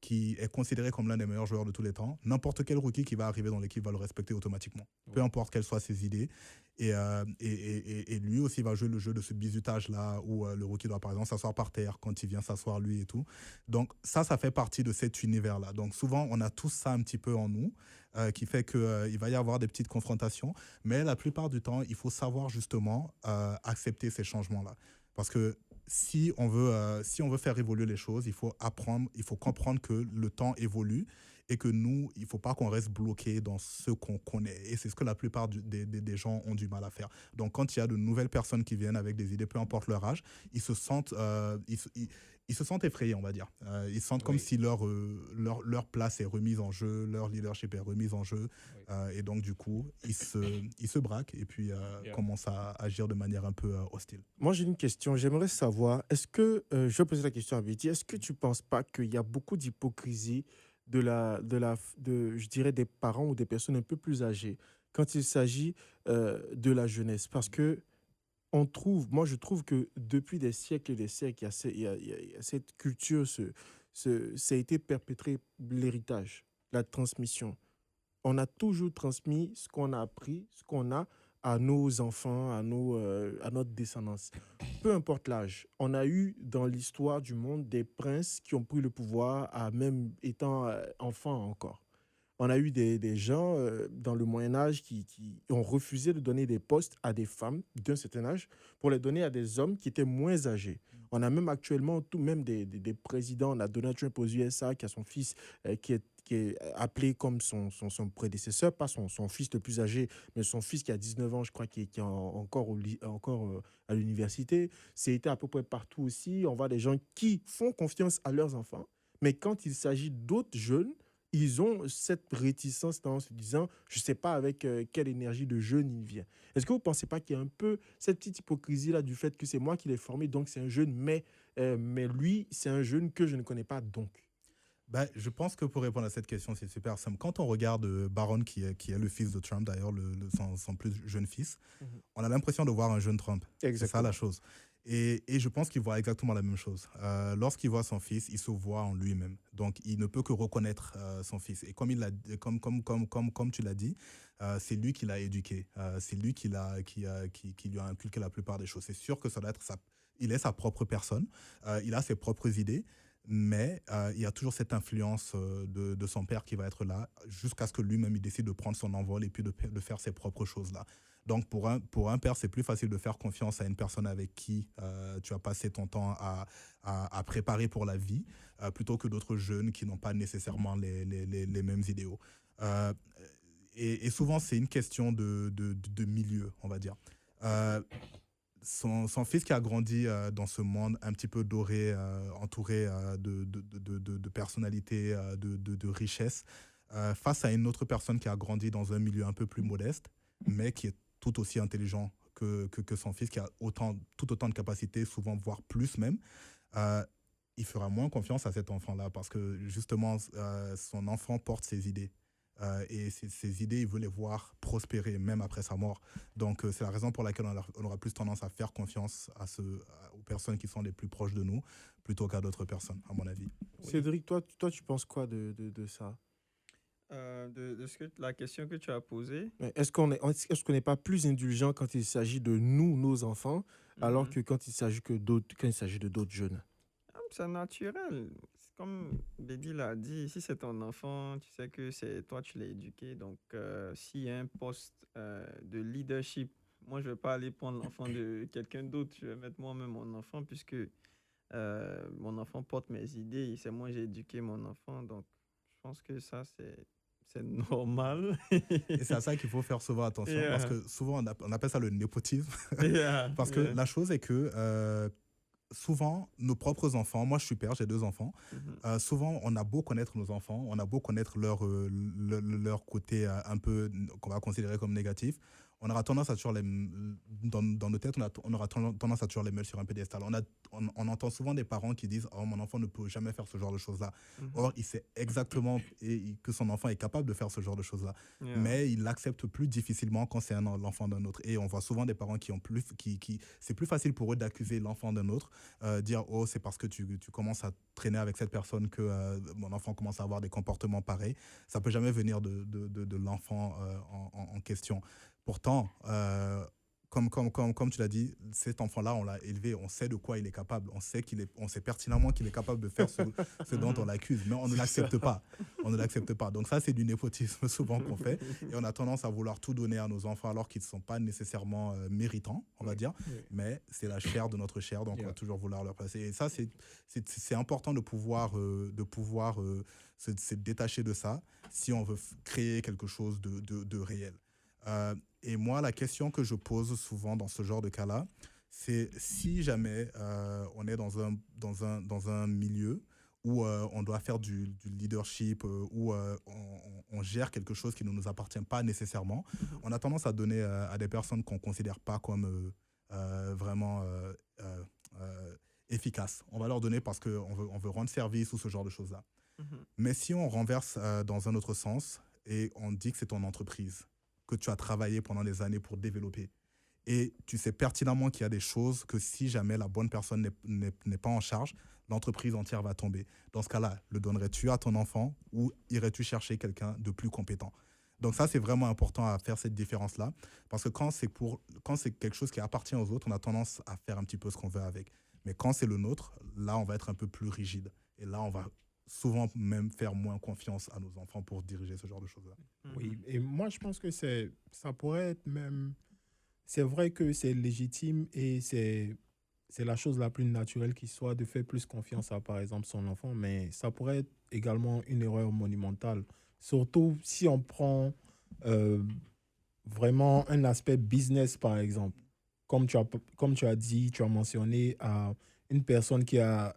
S4: qui est considéré comme l'un des meilleurs joueurs de tous les temps, n'importe quel rookie qui va arriver dans l'équipe va le respecter automatiquement, peu importe quelles soient ses idées. Et lui aussi va jouer le jeu de ce bizutage-là, où le rookie doit par exemple s'asseoir par terre quand il vient s'asseoir lui et tout. Donc ça fait partie de cet univers-là. Donc souvent, on a tous ça un petit peu en nous, qui fait qu'il va y avoir des petites confrontations, mais la plupart du temps, il faut savoir justement accepter ces changements-là. Parce que si on veut faire évoluer les choses, il faut comprendre que le temps évolue et que nous, il ne faut pas qu'on reste bloqué dans ce qu'on connaît. Et c'est ce que la plupart des gens ont du mal à faire. Donc, quand il y a de nouvelles personnes qui viennent avec des idées, peu importe leur âge, ils se sentent effrayés, on va dire. Ils sentent comme si leur place est remise en jeu, leur leadership est remise en jeu. Et donc, du coup, ils se braquent et puis commencent à agir de manière un peu hostile.
S1: Moi, j'ai une question. J'aimerais savoir, est-ce que, je vais poser la question à Betty, est-ce que tu ne penses pas qu'il y a beaucoup d'hypocrisie je dirais, des parents ou des personnes un peu plus âgées quand il s'agit de la jeunesse? Parce que moi, je trouve que depuis des siècles et des siècles, il y a cette culture, ça a été perpétré, l'héritage, la transmission. On a toujours transmis ce qu'on a appris, ce qu'on a à nos enfants, à notre descendance. Peu importe l'âge, on a eu dans l'histoire du monde des princes qui ont pris le pouvoir à même étant enfants encore. On a eu des gens dans le Moyen Âge qui ont refusé de donner des postes à des femmes d'un certain âge pour les donner à des hommes qui étaient moins âgés. On a même actuellement même des présidents. On a Donald Trump aux USA qui a son fils qui est appelé comme son prédécesseur, pas son fils le plus âgé, mais son fils qui a 19 ans, je crois, qui est encore à l'université. C'est à peu près partout aussi. On voit des gens qui font confiance à leurs enfants, mais quand il s'agit d'autres jeunes, ils ont cette réticence en se disant, je ne sais pas avec quelle énergie de jeune il vient. Est-ce que vous ne pensez pas qu'il y a un peu cette petite hypocrisie-là du fait que c'est moi qui l'ai formé, donc c'est un jeune, mais lui, c'est un jeune que je ne connais pas, donc?
S4: Je pense que pour répondre à cette question, c'est super simple. Quand on regarde Barron, qui est le fils de Trump, d'ailleurs, son plus jeune fils, on a l'impression de voir un jeune Trump. C'est ça la chose. Et je pense qu'il voit exactement la même chose. Lorsqu'il voit son fils, il se voit en lui-même. Donc, il ne peut que reconnaître son fils. Et comme tu l'as dit, c'est lui qui l'a éduqué. C'est lui qui lui a inculqué la plupart des choses. C'est sûr que ça doit être il est sa propre personne. Il a ses propres idées. Mais il y a toujours cette influence de son père qui va être là jusqu'à ce que lui-même il décide de prendre son envol et puis de faire ses propres choses là. Donc pour un père, c'est plus facile de faire confiance à une personne avec qui tu as passé ton temps à préparer pour la vie plutôt que d'autres jeunes qui n'ont pas nécessairement les mêmes idéaux. Et souvent, c'est une question de milieu, on va dire. son fils qui a grandi dans ce monde un petit peu doré, entouré de personnalités, de richesses, face à une autre personne qui a grandi dans un milieu un peu plus modeste, mais qui est tout aussi intelligent que son fils, qui a tout autant de capacités, souvent voire plus même, euh, il fera moins confiance à cet enfant-là parce que justement, son enfant porte ses idées. Et ces idées, il veut les voir prospérer même après sa mort. Donc, c'est la raison pour laquelle on aura plus tendance à faire confiance aux personnes qui sont les plus proches de nous plutôt qu'à d'autres personnes, à mon avis.
S1: Cédric, toi, tu penses quoi de ça?
S3: La question que tu as posée.
S1: Est-ce qu'on n'est pas plus indulgent quand il s'agit de nous, nos enfants, alors
S3: Mhm.
S1: que quand il s'agit de d'autres jeunes?
S3: C'est naturel. C'est comme Bédi l'a dit, si c'est ton enfant, tu sais que c'est toi, tu l'as éduqué. Donc, s'il y a un poste de leadership, moi, je ne vais pas aller prendre l'enfant de quelqu'un d'autre. Je vais mettre moi-même mon enfant, puisque mon enfant porte mes idées. Et c'est moi, j'ai éduqué mon enfant. Donc, je pense que ça, c'est normal.
S4: Et c'est à ça qu'il faut faire souvent attention parce
S3: Yeah.
S4: que souvent, on appelle ça le népotisme.
S3: Yeah,
S4: Parce que
S3: yeah.
S4: la chose est que souvent, nos propres enfants, moi je suis père, j'ai 2 enfants,
S3: Mhm.
S4: souvent on a beau connaître nos enfants, on a beau connaître leur côté un peu qu'on va considérer comme négatif, on aura tendance à toujours dans nos têtes, on aura tendance à toujours les mettre sur un pédestal. On entend souvent des parents qui disent oh, mon enfant ne peut jamais faire ce genre de choses-là.
S3: Mhm.
S4: Or, il sait exactement que son enfant est capable de faire ce genre de choses-là.
S3: Yeah.
S4: Mais il l'accepte plus difficilement quand c'est l'enfant d'un autre. Et on voit souvent des parents c'est plus facile pour eux d'accuser l'enfant d'un autre, dire oh c'est parce que tu commences à traîner avec cette personne que mon enfant commence à avoir des comportements pareils. Ça peut jamais venir de l'enfant en question. Pourtant, comme tu l'as dit, cet enfant-là, on l'a élevé, on sait de quoi il est capable, on sait pertinemment qu'il est capable de faire ce dont on l'accuse, mais on ne l'accepte pas. On ne l'accepte pas. Donc ça, c'est du népotisme souvent qu'on fait, et on a tendance à vouloir tout donner à nos enfants alors qu'ils ne sont pas nécessairement méritants, on va dire,
S2: Oui.
S4: mais c'est la chair de notre chair, donc on va
S2: Yeah.
S4: toujours vouloir leur passer. Et ça, c'est important de pouvoir se détacher de ça si on veut créer quelque chose de réel. Et moi, la question que je pose souvent dans ce genre de cas-là, c'est si jamais on est dans un milieu où on doit faire du leadership, où on gère quelque chose qui ne nous appartient pas nécessairement, on a tendance à donner à des personnes qu'on ne considère pas comme vraiment efficaces. On va leur donner parce qu'on veut rendre service ou ce genre de choses-là.
S3: Mhm.
S4: Mais si on renverse dans un autre sens et on dit que c'est ton entreprise, que tu as travaillé pendant des années pour développer, et tu sais pertinemment qu'il y a des choses que si jamais la bonne personne n'est pas en charge, l'entreprise entière va tomber. Dans ce cas-là, le donnerais-tu à ton enfant ou irais-tu chercher quelqu'un de plus compétent? Donc ça, c'est vraiment important à faire cette différence-là, parce que quand c'est quelque chose qui appartient aux autres, on a tendance à faire un petit peu ce qu'on veut avec. Mais quand c'est le nôtre, là, on va être un peu plus rigide. Et là, on va souvent même faire moins confiance à nos enfants pour diriger ce genre de choses-là.
S2: Oui, et moi je pense que ça pourrait être même, c'est vrai que c'est légitime et c'est la chose la plus naturelle qui soit de faire plus confiance à, par exemple, son enfant, mais ça pourrait être également une erreur monumentale, surtout si on prend euh, vraiment un aspect business, par exemple. Comme tu as dit, tu as mentionné à une personne qui a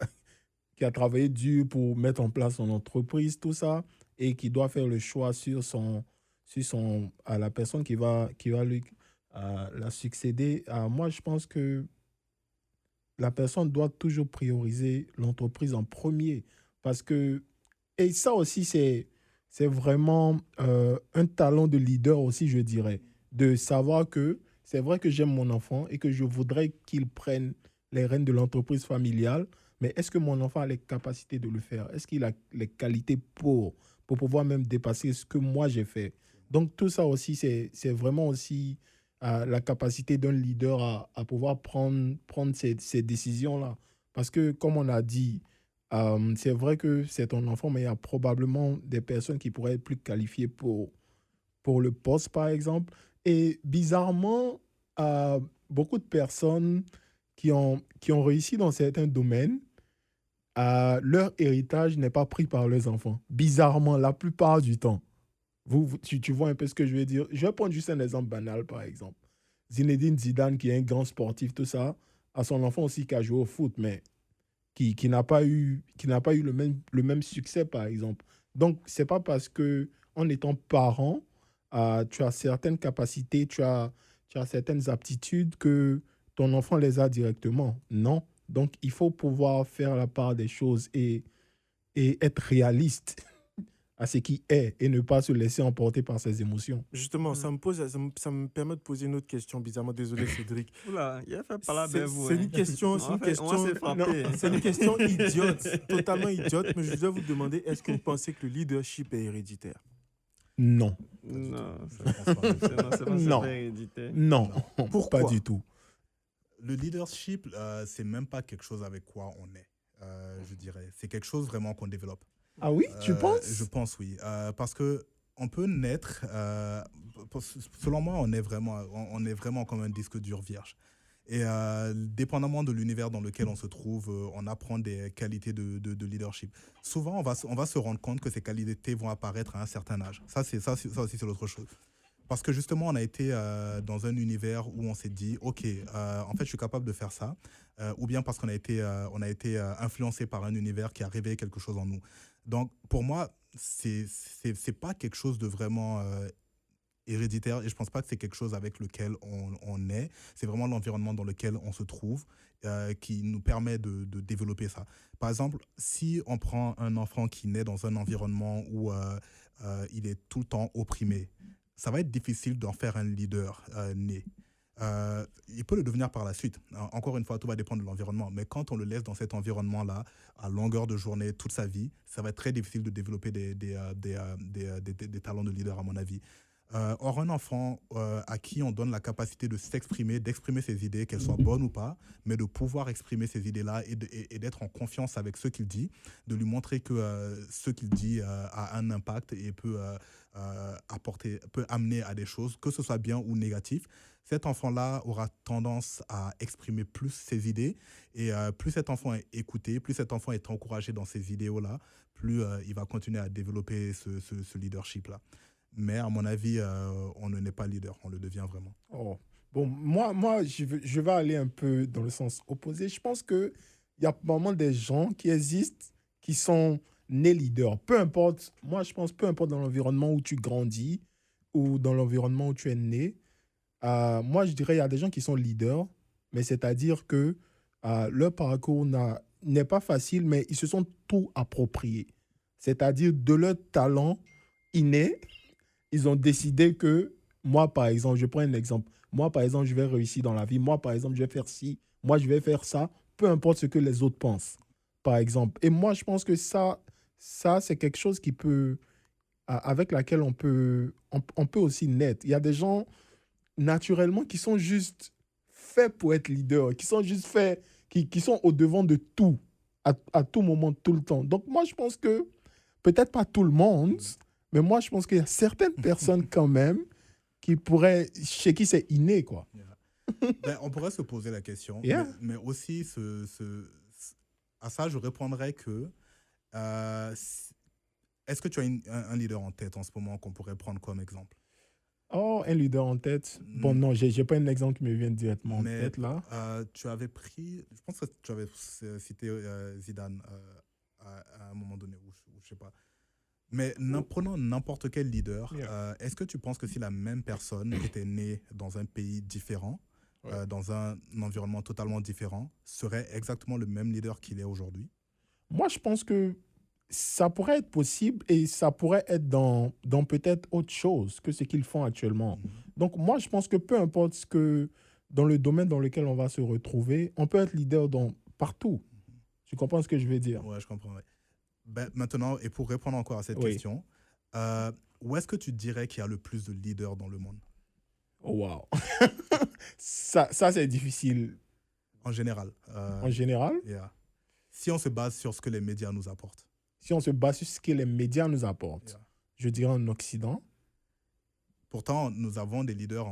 S2: travaillé dur pour mettre en place son entreprise, tout ça, et qui doit faire le choix à la personne qui va lui la succéder. Moi, je pense que la personne doit toujours prioriser l'entreprise en premier. Parce que, et ça aussi, c'est vraiment un talent de leader aussi, je dirais, de savoir que c'est vrai que j'aime mon enfant et que je voudrais qu'il prenne les rênes de l'entreprise familiale, mais est-ce que mon enfant a les capacités de le faire? Est-ce qu'il a les qualités pour pouvoir même dépasser ce que moi j'ai fait? Donc tout ça aussi, c'est vraiment aussi la capacité d'un leader à pouvoir prendre ces décisions-là. Parce que, comme on a dit, c'est vrai que c'est ton enfant, mais il y a probablement des personnes qui pourraient être plus qualifiées pour le poste, par exemple. Et bizarrement, beaucoup de personnes qui ont réussi dans certains domaines, leur héritage n'est pas pris par leurs enfants. Bizarrement, la plupart du temps. Tu vois un peu ce que je veux dire? Je vais prendre juste un exemple banal, par exemple. Zinedine Zidane, qui est un grand sportif, tout ça, a son enfant aussi qui a joué au foot, mais qui n'a pas eu, le même succès, par exemple. Donc, c'est pas parce que, en étant parent, tu as certaines capacités, tu as certaines aptitudes que ton enfant les a directement. Non. Donc, il faut pouvoir faire la part des choses et être réaliste à ce qui est et ne pas se laisser emporter par ses émotions.
S1: Justement, ça me permet de poser une autre question, bizarrement. Désolé, Cédric.
S3: Oula, il a fait par là,
S1: C'est
S3: vous.
S1: c'est une question, c'est une question,
S3: s'est frappé.
S1: c'est une question idiote, totalement idiote, mais je voudrais vous demander, est-ce que vous pensez que le leadership est héréditaire?
S2: Non.
S3: Non,
S4: Je pense pas.
S3: c'est pas
S2: Non.
S3: hérédité.
S2: Non.
S1: Pourquoi?
S2: Pas du tout.
S4: Le leadership, c'est même pas quelque chose avec quoi on est, je dirais. C'est quelque chose vraiment qu'on développe.
S2: Ah oui, tu penses?
S4: Je pense, oui. Parce que on peut naître, selon moi, on est vraiment comme un disque dur vierge. Et dépendamment de l'univers dans lequel on se trouve, on apprend des qualités de leadership. Souvent, on va se rendre compte que ces qualités vont apparaître à un certain âge. Ça aussi, c'est l'autre chose. Parce que justement, on a été dans un univers où on s'est dit, OK, en fait, je suis capable de faire ça. Ou bien parce qu'on a été influencé par un univers qui a réveillé quelque chose en nous. Donc, pour moi, c'est pas quelque chose de vraiment héréditaire et je pense pas que c'est quelque chose avec lequel on est. C'est vraiment l'environnement dans lequel on se trouve qui nous permet de développer ça. Par exemple, si on prend un enfant qui naît dans un environnement où il est tout le temps opprimé, ça va être difficile d'en faire un leader né. Il peut le devenir par la suite. Encore une fois, tout va dépendre de l'environnement. Mais quand on le laisse dans cet environnement-là, à longueur de journée, toute sa vie, ça va être très difficile de développer des talents de leader, à mon avis. Or, un enfant à qui on donne la capacité de s'exprimer, d'exprimer ses idées, qu'elles soient bonnes ou pas, mais de pouvoir exprimer ces idées-là et d'être en confiance avec ce qu'il dit, de lui montrer que ce qu'il dit a un impact et peut amener à des choses, que ce soit bien ou négatif. Cet enfant-là aura tendance à exprimer plus ses idées et plus cet enfant est écouté, plus cet enfant est encouragé dans ses idéaux-là, plus il va continuer à développer ce leadership-là. Mais à mon avis, on ne n'est pas leader, on le devient vraiment.
S2: Oh. Bon, moi je vais aller un peu dans le sens opposé. Je pense qu'il y a vraiment des gens qui existent, qui sont nés leaders. Peu importe, moi je pense, peu importe dans l'environnement où tu grandis ou dans l'environnement où tu es né, moi je dirais il y a des gens qui sont leaders, mais c'est-à-dire que leur parcours n'est pas facile, mais ils se sont tout appropriés. C'est-à-dire de leur talent inné, ils ont décidé que moi, par exemple, je prends un exemple. Moi, par exemple, je vais réussir dans la vie. Moi, par exemple, je vais faire ci. Moi, je vais faire ça. Peu importe ce que les autres pensent, par exemple. Et moi, je pense que ça c'est quelque chose qui peut, avec laquelle on peut aussi naître. Il y a des gens, naturellement, qui sont juste faits pour être leaders, qui sont juste faits, qui sont au-devant de tout, à tout moment, tout le temps. Donc, moi, je pense que, peut-être pas tout le monde, mais moi, je pense qu'il y a certaines personnes quand même chez qui c'est inné, quoi.
S4: Ben, on pourrait se poser la question,
S2: Yeah.
S4: mais aussi à ça, je répondrais que est-ce que tu as un leader en tête en ce moment qu'on pourrait prendre comme exemple?
S2: Oh, un leader en tête. Bon, non, j'ai pas un exemple qui me vient directement en tête, là.
S4: Tu avais pris, je pense que tu avais cité Zidane à un moment donné, ou je sais pas. Mais prenons n'importe quel leader.
S2: Yeah.
S4: Est-ce que tu penses que si la même personne était née dans un pays différent, dans un environnement totalement différent, serait exactement le même leader qu'il est aujourd'hui?
S2: Moi, je pense que ça pourrait être possible et ça pourrait être dans peut-être autre chose que ce qu'ils font actuellement. Donc, moi, je pense que peu importe dans le domaine dans lequel on va se retrouver, on peut être leader partout. Tu comprends ce que je veux dire?
S4: Ouais, je comprends. Ouais. Ben, maintenant, et pour répondre encore à cette
S2: Oui.
S4: question, où est-ce que tu dirais qu'il y a le plus de leaders dans le monde?
S2: Oh, wow. ça c'est difficile.
S4: En général.
S2: En général,
S4: Yeah. Si on se base sur ce que les médias nous apportent.
S2: si on se base sur ce que les médias nous apportent,
S4: Yeah.
S2: je dirais en Occident,
S4: Pourtant, nous avons des leaders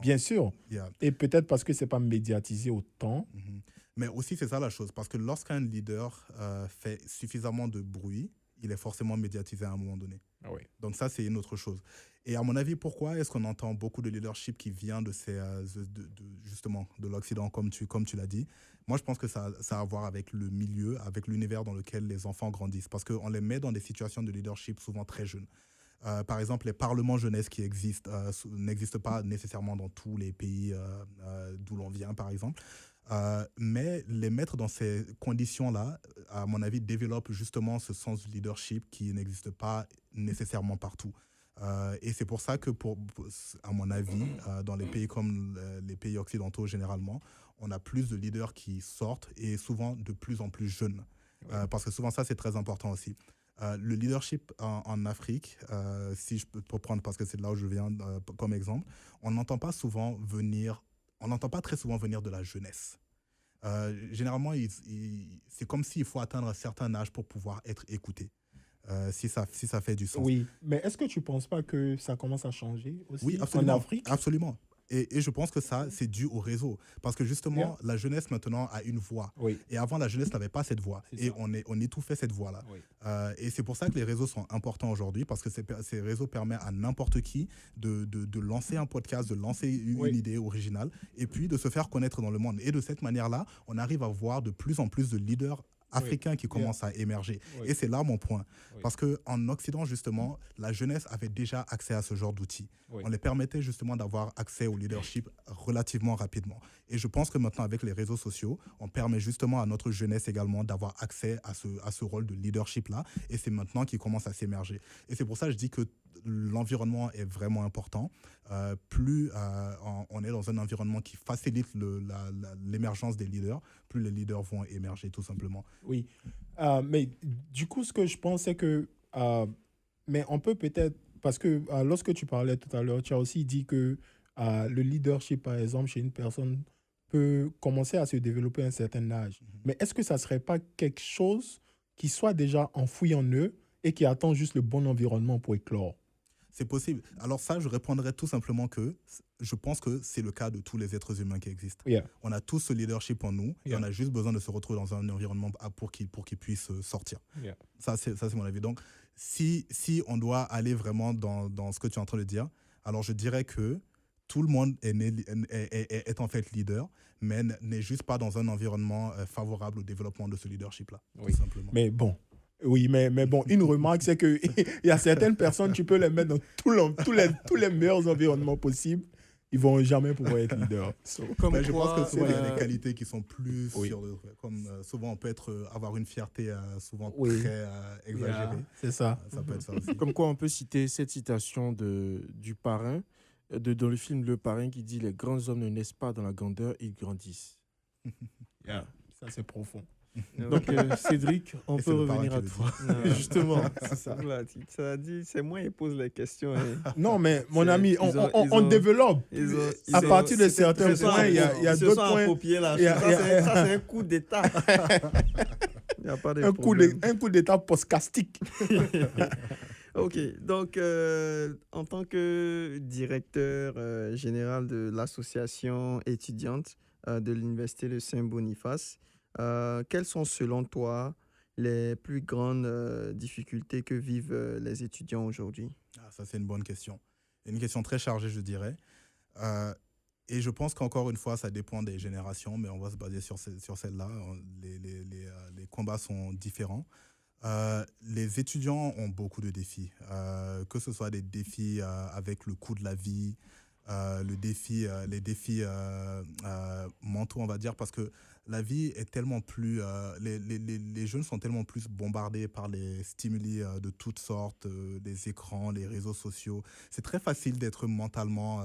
S2: bien sûr.
S4: Yeah.
S2: Et peut-être parce que c'est pas médiatisé autant.
S4: Mhm. Mais aussi, c'est ça la chose. Parce que lorsqu'un leader fait suffisamment de bruit, il est forcément médiatisé à un moment donné.
S2: Ah oui.
S4: Donc ça, c'est une autre chose. Et à mon avis, pourquoi est-ce qu'on entend beaucoup de leadership qui vient de justement de l'Occident, comme tu l'as dit? Moi, je pense que ça a à voir avec le milieu, avec l'univers dans lequel les enfants grandissent, parce qu'on les met dans des situations de leadership souvent très jeunes. Par exemple, les parlements jeunesse qui existent n'existent pas nécessairement dans tous les pays d'où l'on vient, par exemple. Mais les mettre dans ces conditions-là, à mon avis, développent justement ce sens du leadership qui n'existe pas nécessairement partout. Et c'est pour ça que, à mon avis, dans les pays comme les pays occidentaux généralement, on a plus de leaders qui sortent et souvent de plus en plus jeunes. Parce que souvent ça, c'est très important aussi. Le leadership en Afrique, si je peux te prendre, parce que c'est de là où je viens comme exemple, on n'entend pas très souvent venir de la jeunesse. Généralement, c'est comme s'il faut atteindre un certain âge pour pouvoir être écouté, si ça fait du sens.
S2: Oui, mais est-ce que tu ne penses pas que ça commence à changer aussi
S4: Oui,
S2: en
S4: absolument,
S2: Afrique?
S4: absolument. Et je pense que ça, c'est dû au réseau. Parce que justement, la jeunesse maintenant a une voix.
S2: Oui.
S4: Et avant, la jeunesse n'avait pas cette voix.
S2: C'est
S4: Et
S2: ça.
S4: on étouffait cette voix-là.
S2: Oui.
S4: Et c'est pour ça que les réseaux sont importants aujourd'hui, parce que ces réseaux permettent à n'importe qui de lancer un podcast, de lancer une idée originale, et puis de se faire connaître dans le monde. Et de cette manière-là, on arrive à voir de plus en plus de leaders africains qui commencent à émerger. Et c'est là mon point. Parce qu'en Occident, justement, la jeunesse avait déjà accès à ce genre d'outils. On les permettait justement d'avoir accès au leadership relativement rapidement. Et je pense que maintenant, avec les réseaux sociaux, on permet justement à notre jeunesse également d'avoir accès à ce rôle de leadership-là. Et c'est maintenant qu'il commence à s'émerger. Et c'est pour ça que je dis que l'environnement est vraiment important. Plus on est dans un environnement qui facilite l'émergence des leaders, plus les leaders vont émerger tout simplement.
S2: Oui, mais du coup, ce que je pense, c'est que... mais on peut peut-être... Parce que lorsque tu parlais tout à l'heure, tu as aussi dit que le leadership, par exemple, chez une personne peut commencer à se développer à un certain âge. Mais est-ce que ça ne serait pas quelque chose qui soit déjà enfoui en eux et qui attend juste le bon environnement pour éclore?
S4: C'est possible. Alors ça, je répondrais tout simplement que je pense que c'est le cas de tous les êtres humains qui existent. On a tous ce leadership en nous et on a juste besoin de se retrouver dans un environnement pour qu'il puisse sortir. Ça, c'est mon avis. Donc, si on doit aller vraiment dans ce que tu es en train de dire, alors je dirais que tout le monde est en fait leader, mais n'est juste pas dans un environnement favorable au développement de ce leadership-là, tout simplement.
S2: Mais bon... Oui, mais bon, une remarque, c'est qu'il y a certaines personnes, tu peux les mettre dans tous les meilleurs environnements possibles, ils ne vont jamais pouvoir être leaders.
S4: Je pense que souvent, il y a des qualités qui sont plus sur le... Comme souvent, on peut avoir une fierté souvent très exagérée.
S2: C'est ça.
S4: Ça peut être ça aussi.
S1: Comme quoi, on peut citer cette citation du parrain, dans le film Le Parrain, qui dit « Les grands hommes ne naissent pas dans la grandeur, ils grandissent ».
S2: Ça, c'est profond.
S1: Donc, Cédric, on peut revenir à toi. Justement, c'est ça.
S3: Ça dit, c'est moi qui pose les questions.
S2: Non, mais mon ami, on développe. À partir de certains points, il y a d'autres points.
S3: Ça, c'est un coup d'État. Il n'y a pas de problème.
S2: Un coup d'État postcastique.
S3: Ok, donc en tant que directeur général de l'association étudiante de l'Université de Saint-Boniface, quelles sont selon toi les plus grandes difficultés que vivent les étudiants aujourd'hui?
S4: Ça, c'est une bonne question. Une question très chargée, je dirais. Et je pense qu'encore une fois, ça dépend des générations, mais on va se baser sur celle-là. Les combats sont différents. Les étudiants ont beaucoup de défis, que ce soit des défis avec le coût de la vie, les défis mentaux, on va dire, parce que la vie est tellement plus... les jeunes sont tellement plus bombardés par les stimuli de toutes sortes, les écrans, les réseaux sociaux. C'est très facile d'être mentalement...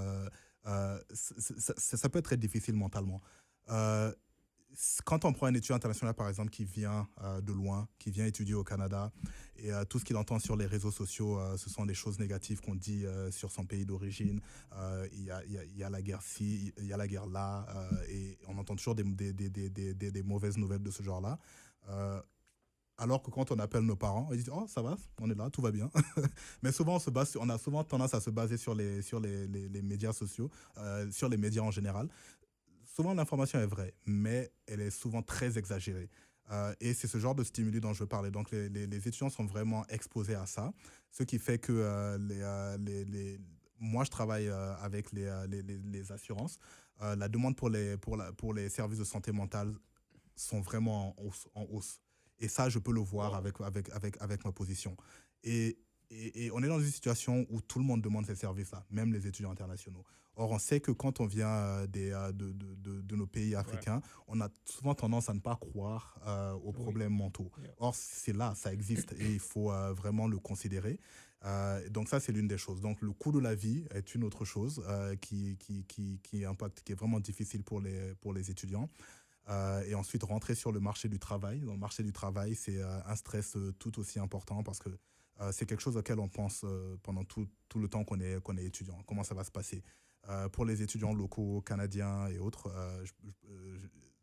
S4: ça peut être très difficile mentalement. Quand on prend un étudiant international, par exemple, qui vient de loin, qui vient étudier au Canada, et tout ce qu'il entend sur les réseaux sociaux, ce sont des choses négatives qu'on dit sur son pays d'origine. Il y a la guerre ci, il y a la guerre là, et on entend toujours des mauvaises nouvelles de ce genre-là. Alors que quand on appelle nos parents, ils disent « Oh, ça va, on est là, tout va bien ». Mais souvent, on a souvent tendance à se baser sur les médias sociaux, sur les médias en général. Souvent, l'information est vraie, mais elle est souvent très exagérée. Et c'est ce genre de stimuli dont je parlais. Donc, les étudiants sont vraiment exposés à ça, ce qui fait que moi, je travaille avec les assurances. La demande pour les services de santé mentale sont vraiment en hausse. Et ça, je peux le voir avec ma position. Et, et on est dans une situation où tout le monde demande ces services-là, même les étudiants internationaux. Or, on sait que quand on vient de nos pays africains, on a souvent tendance à ne pas croire aux problèmes mentaux.
S2: Yeah.
S4: Or, c'est là, ça existe et il faut vraiment le considérer. Donc ça, c'est l'une des choses. Donc le coût de la vie est une autre chose qui impacte, qui est vraiment difficile pour les étudiants. Et ensuite, rentrer sur le marché du travail. Dans le marché du travail, c'est un stress tout aussi important parce que c'est quelque chose auquel on pense pendant tout le temps qu'on est étudiant. Comment ça va se passer? Pour les étudiants locaux, canadiens et autres,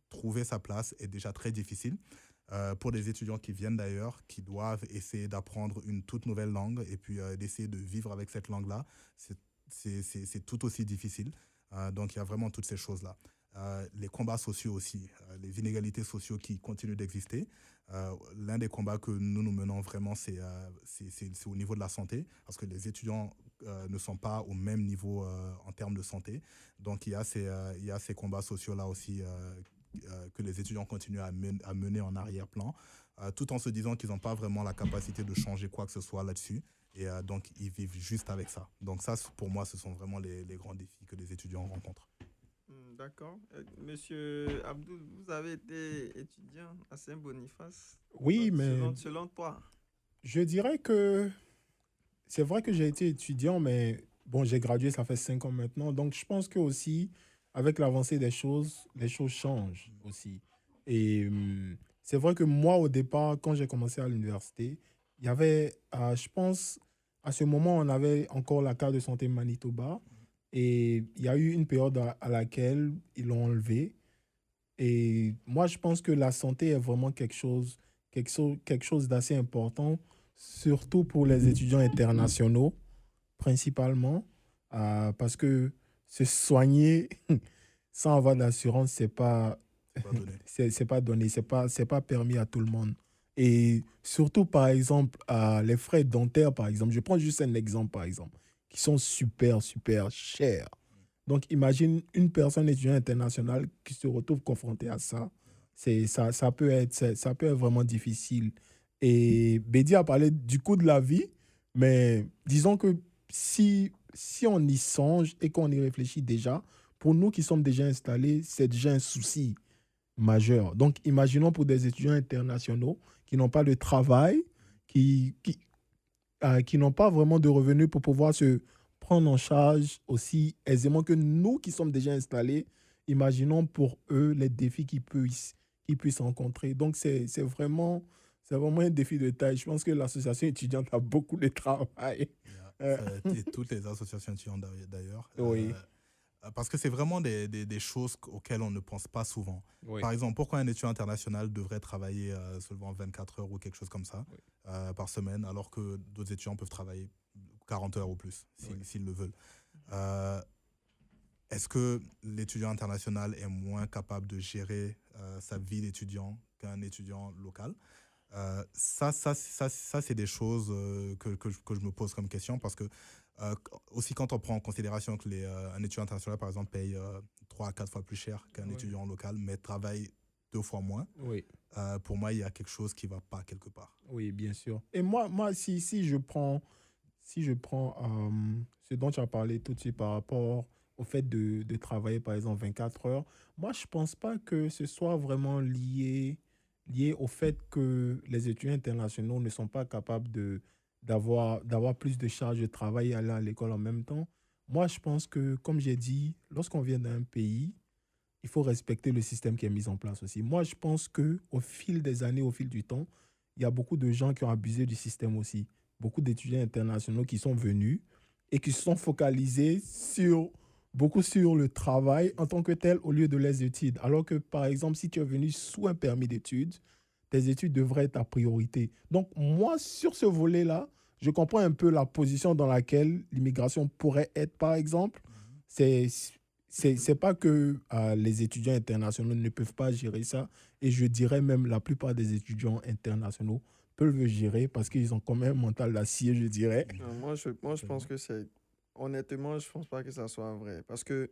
S4: trouver sa place est déjà très difficile. Pour des étudiants qui viennent d'ailleurs, qui doivent essayer d'apprendre une toute nouvelle langue et puis d'essayer de vivre avec cette langue-là, c'est tout aussi difficile. Donc il y a vraiment toutes ces choses-là. Les combats sociaux aussi, les inégalités sociaux qui continuent d'exister. L'un des combats que nous menons vraiment, c'est au niveau de la santé, parce que les étudiants ne sont pas au même niveau en termes de santé. Donc il y a ces combats sociaux-là aussi que les étudiants continuent à mener en arrière-plan, tout en se disant qu'ils n'ont pas vraiment la capacité de changer quoi que ce soit là-dessus. Et donc, ils vivent juste avec ça. Donc ça, pour moi, ce sont vraiment les grands défis que les étudiants rencontrent.
S3: D'accord. Monsieur Abdul, vous avez été étudiant à Saint-Boniface.
S2: Oui,
S3: Donc,
S2: mais
S3: selon toi.
S2: je dirais que c'est vrai que j'ai été étudiant, mais bon, j'ai gradué, ça fait 5 ans maintenant. Donc, je pense que aussi, avec l'avancée des choses, les choses changent aussi. Et c'est vrai que moi, au départ, quand j'ai commencé à l'université, il y avait, je pense, à ce moment, on avait encore la carte de santé Manitoba. Et il y a eu une période à laquelle ils l'ont enlevé. Et moi, je pense que la santé est vraiment quelque chose d'assez important, surtout pour les étudiants internationaux, principalement, parce que se soigner sans avoir d'assurance,
S4: Pas donné.
S2: c'est pas donné, c'est pas permis à tout le monde. Et surtout, par exemple, les frais dentaires, par exemple, je prends juste un exemple, par exemple, qui sont super, super chers. Donc, imagine une personne étudiante internationale qui se retrouve confrontée à ça. Ça peut être vraiment difficile. Et Bédi a parlé du coût de la vie, mais disons que si on y songe et qu'on y réfléchit déjà, pour nous qui sommes déjà installés, c'est déjà un souci majeur. Donc, imaginons pour des étudiants internationaux qui n'ont pas de travail, qui n'ont pas vraiment de revenus pour pouvoir se prendre en charge aussi aisément que nous qui sommes déjà installés. Imaginons pour eux les défis qu'ils puissent rencontrer. Donc, c'est vraiment un défi de taille. Je pense que l'association étudiante a beaucoup de travail. Euh,
S4: Et toutes les associations étudiantes d'ailleurs.
S2: oui,
S4: Parce que c'est vraiment des choses auxquelles on ne pense pas souvent.
S2: oui,
S4: Par exemple, pourquoi un étudiant international devrait travailler seulement 24 heures ou quelque chose comme ça
S2: oui.
S4: par semaine, alors que d'autres étudiants peuvent travailler 40 heures ou plus,
S2: Oui.
S4: s'ils le veulent. Euh, Est-ce que l'étudiant international est moins capable de gérer sa vie d'étudiant qu'un étudiant local? Ça, c'est des choses que je me pose comme question parce que aussi quand on prend en considération que un étudiant international, par exemple, paye 3 à 4 fois plus cher qu'un
S2: Oui.
S4: étudiant local, mais travaille 2 fois moins,
S2: Oui,
S4: pour moi, il y a quelque chose qui ne va pas quelque part.
S2: oui, bien sûr. Et moi si je prends ce dont tu as parlé tout de suite par rapport au fait de travailler, par exemple, 24 heures, moi, je pense pas que ce soit vraiment lié au fait que les étudiants internationaux ne sont pas capables d'avoir plus de charges de travail et aller à l'école en même temps. Moi, je pense que, comme j'ai dit, lorsqu'on vient d'un pays, il faut respecter le système qui est mis en place aussi. Moi, je pense que au fil des années, au fil du temps, il y a beaucoup de gens qui ont abusé du système aussi. Beaucoup d'étudiants internationaux qui sont venus et qui se sont focalisés beaucoup sur le travail en tant que tel au lieu de les études. Alors que, par exemple, si tu es venu sous un permis d'études, tes études devraient être ta priorité. Donc, moi, sur ce volet-là, je comprends un peu la position dans laquelle l'immigration pourrait être, par exemple. C'est c'est pas que les étudiants internationaux ne peuvent pas gérer ça. Et je dirais même la plupart des étudiants internationaux peuvent le gérer parce qu'ils ont quand même un mental d'acier, je dirais.
S3: Moi, je pense que c'est... Honnêtement, je pense pas que ça soit vrai. Parce que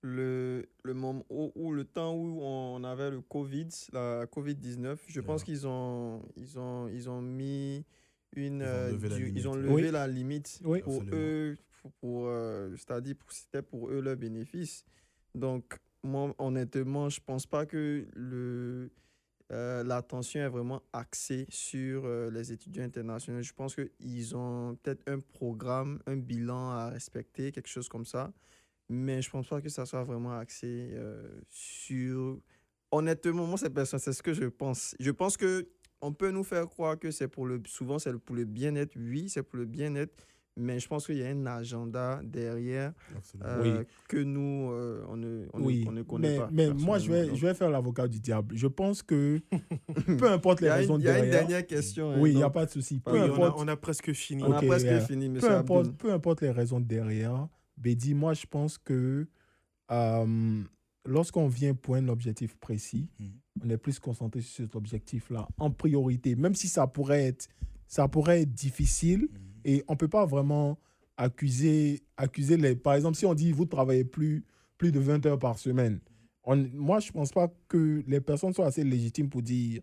S3: le moment où le temps où on avait le Covid, la COVID-19, je pense
S4: Yeah.
S3: qu'ils ont mis une...
S4: Ils ont levé la
S3: ils ont
S4: limite.
S3: levé
S2: Oui,
S3: la limite
S2: oui,
S3: pour
S4: Absolument.
S3: eux, c'est-à-dire c'était pour eux leur bénéfice. Donc, moi, honnêtement, je pense pas que l'attention est vraiment axée sur les étudiants internationaux. Je pense qu'ils ont peut-être un programme, un bilan à respecter, quelque chose comme ça. Mais je pense pas que ça soit vraiment axé sur... Honnêtement, moi, c'est ce que je pense. Je pense que on peut nous faire croire que c'est pour le... Souvent, pour le bien-être. Oui, c'est pour le bien-être. Mais je pense qu'il y a un agenda derrière
S4: Absolument.
S2: oui.
S3: que nous, on
S2: Oui,
S3: ne connaît pas
S2: mais moi,
S3: personnellement.
S2: je vais faire l'avocat du diable. Je pense que peu importe les raisons
S3: Il y a une
S2: derrière,
S3: dernière question. Hein,
S2: oui, il n'y a
S3: donc,
S2: pas de souci.
S3: pas
S2: Peu
S1: Oui,
S3: de-
S2: importe,
S1: on a presque fini.
S3: on a
S2: ok,
S3: presque fini, monsieur Abdul.
S2: peu importe les raisons derrière, Bédi, moi, je pense que euh, lorsqu'on vient poindre l'objectif précis,
S4: Mhm.
S2: on est plus concentré sur cet objectif-là en priorité, même si ça pourrait être difficile
S4: Mhm.
S2: et on ne peut pas vraiment accuser les... Par exemple, si on dit vous travaillez plus de 20 heures par semaine, moi, je ne pense pas que les personnes soient assez légitimes pour dire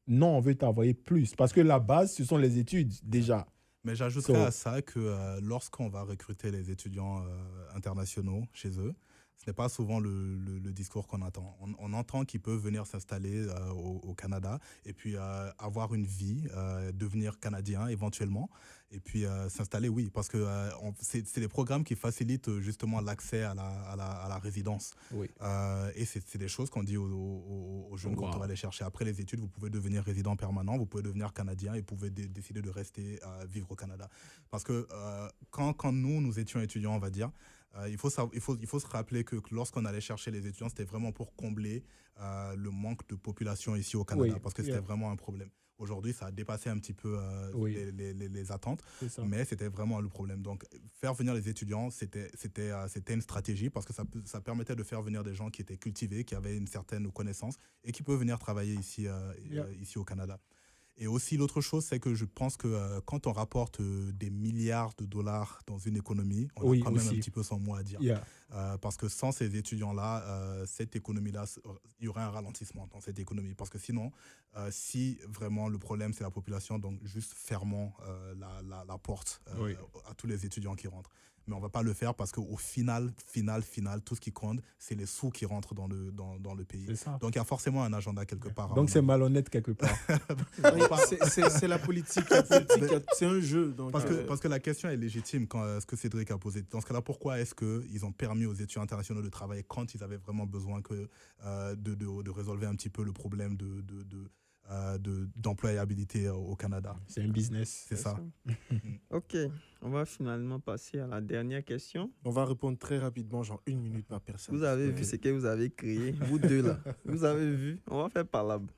S2: non, on veut travailler plus. Parce que la base, ce sont les études déjà.
S4: Mais j'ajouterais
S2: So,
S4: à ça que lorsqu'on va recruter les étudiants internationaux chez eux, ce n'est pas souvent le discours qu'on attend. On entend qu'ils peuvent venir s'installer au Canada et puis avoir une vie, devenir Canadien éventuellement, et puis s'installer, oui, parce que c'est des programmes qui facilitent justement l'accès à la résidence.
S2: oui.
S4: Et c'est des choses qu'on dit aux jeunes quand on
S2: Wow.
S4: va les chercher. Après les études, vous pouvez devenir résident permanent, vous pouvez devenir Canadien et vous pouvez décider de rester vivre au Canada. Parce que quand nous étions étudiants, on va dire, il faut se rappeler que lorsqu'on allait chercher les étudiants, c'était vraiment pour combler le manque de population ici au Canada,
S2: Oui,
S4: parce que c'était vraiment un problème. Aujourd'hui, ça a dépassé un petit peu
S2: Oui.
S4: les attentes,
S2: C'est ça.
S4: mais c'était vraiment le problème. Donc, faire venir les étudiants, c'était une stratégie, parce que ça permettait de faire venir des gens qui étaient cultivés, qui avaient une certaine connaissance et qui peuvent venir travailler ici, ici au Canada. Et aussi, l'autre chose, c'est que je pense que quand on rapporte des milliards de dollars dans une économie, on
S2: Oui,
S4: a quand même
S2: aussi.
S4: un petit peu son mot à dire.
S2: Yeah.
S4: Parce que sans ces étudiants-là, cette économie-là, il y aurait un ralentissement dans cette économie. Parce que sinon, si vraiment le problème, c'est la population, donc juste fermons la porte
S2: Oui.
S4: à tous les étudiants qui rentrent. Mais on ne va pas le faire parce qu'au final, tout ce qui compte, c'est les sous qui rentrent dans le pays.
S2: C'est ça.
S4: Donc il y a forcément un agenda quelque part. à
S2: Donc
S4: mon
S2: c'est
S4: avis.
S2: malhonnête quelque part.
S1: Oui, c'est la politique. La politique, c'est un jeu. Donc,
S4: Parce que la question est légitime, ce que Cédric a posé. Dans ce cas-là, pourquoi est-ce qu'ils ont permis aux étudiants internationaux de travailler quand ils avaient vraiment besoin de résolver un petit peu le problème d'employabilité au Canada?
S2: C'est un business.
S4: C'est ça.
S3: Ok, on va finalement passer à la dernière question.
S1: on va répondre très rapidement, genre 1 minute par personne.
S3: Vous avez vu ce que vous avez créé, vous deux là. Vous avez vu, on va faire palabre.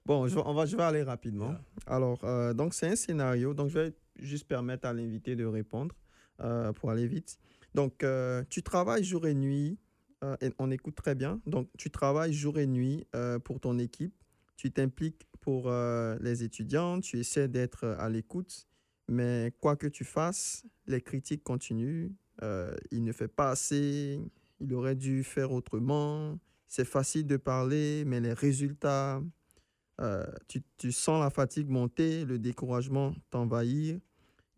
S3: Bon, je vais aller rapidement.
S4: Yeah.
S3: Alors, donc c'est un scénario. Donc, je vais juste permettre à l'invité de répondre pour aller vite. Donc, tu travailles jour et nuit. Et on écoute très bien. Donc, tu travailles jour et nuit pour ton équipe. Tu t'impliques pour les étudiants. Tu essaies d'être à l'écoute. Mais quoi que tu fasses, les critiques continuent. Il ne fait pas assez. Il aurait dû faire autrement. C'est facile de parler, mais les résultats... tu sens la fatigue monter, le découragement t'envahir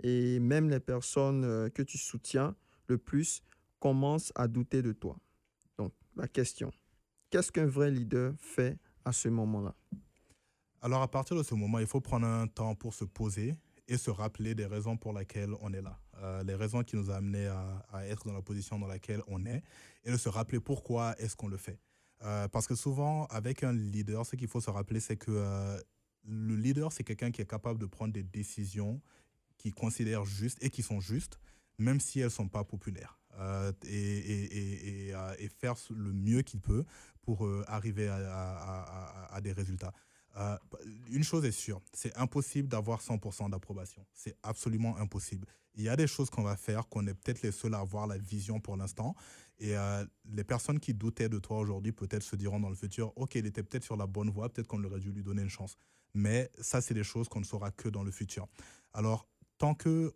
S3: et même les personnes que tu soutiens le plus commencent à douter de toi. Donc, la question, qu'est-ce qu'un vrai leader fait à ce moment-là?
S4: Alors, à partir de ce moment, il faut prendre un temps pour se poser et se rappeler des raisons pour lesquelles on est là. Les raisons qui nous ont amenés à être dans la position dans laquelle on est et de se rappeler pourquoi est-ce qu'on le fait. Parce que souvent, avec un leader, ce qu'il faut se rappeler, c'est que le leader, c'est quelqu'un qui est capable de prendre des décisions qu'il considère justes et qui sont justes, même si elles ne sont pas populaires. Et faire le mieux qu'il peut pour arriver à des résultats. Euh, une chose est sûre, c'est impossible d'avoir 100% d'approbation. C'est absolument impossible. Il y a des choses qu'on va faire qu'on est peut-être les seuls à avoir la vision pour l'instant. Et les personnes qui doutaient de toi aujourd'hui peut-être se diront dans le futur, OK, il était peut-être sur la bonne voie, peut-être qu'on aurait dû lui donner une chance. Mais ça, c'est des choses qu'on ne saura que dans le futur. Alors, tant que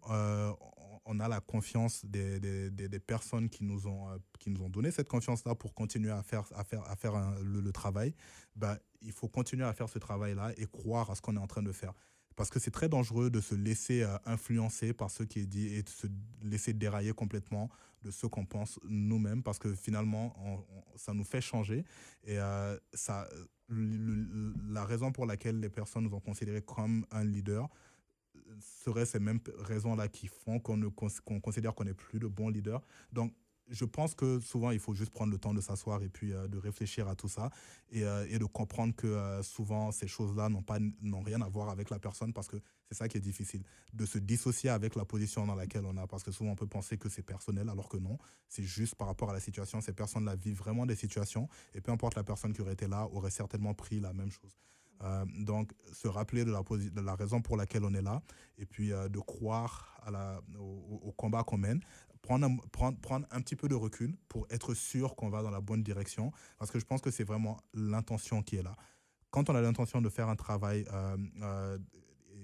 S4: on a la confiance des personnes qui nous ont donné cette confiance-là pour continuer à faire le travail, bah, il faut continuer à faire ce travail-là et croire à ce qu'on est en train de faire. Parce que c'est très dangereux de se laisser influencer par ce qui est dit et de se laisser dérailler complètement de ce qu'on pense nous-mêmes, parce que finalement, ça nous fait changer. Et la raison pour laquelle les personnes nous ont considérés comme un leader seraient ces mêmes raisons-là qui font qu'on considère qu'on n'est plus de bons leaders. Donc, je pense que souvent, il faut juste prendre le temps de s'asseoir et puis de réfléchir à tout ça et de comprendre que souvent, ces choses-là n'ont rien à voir avec la personne, parce que c'est ça qui est difficile, de se dissocier avec la position dans laquelle on a, parce que souvent, on peut penser que c'est personnel, alors que non, c'est juste par rapport à la situation. Ces personnes-là vivent vraiment des situations et peu importe la personne qui aurait été là, aurait certainement pris la même chose. Donc, se rappeler de la raison pour laquelle on est là et puis de croire au combat qu'on mène, prendre un petit peu de recul pour être sûr qu'on va dans la bonne direction, parce que je pense que c'est vraiment l'intention qui est là. Quand on a l'intention de faire un travail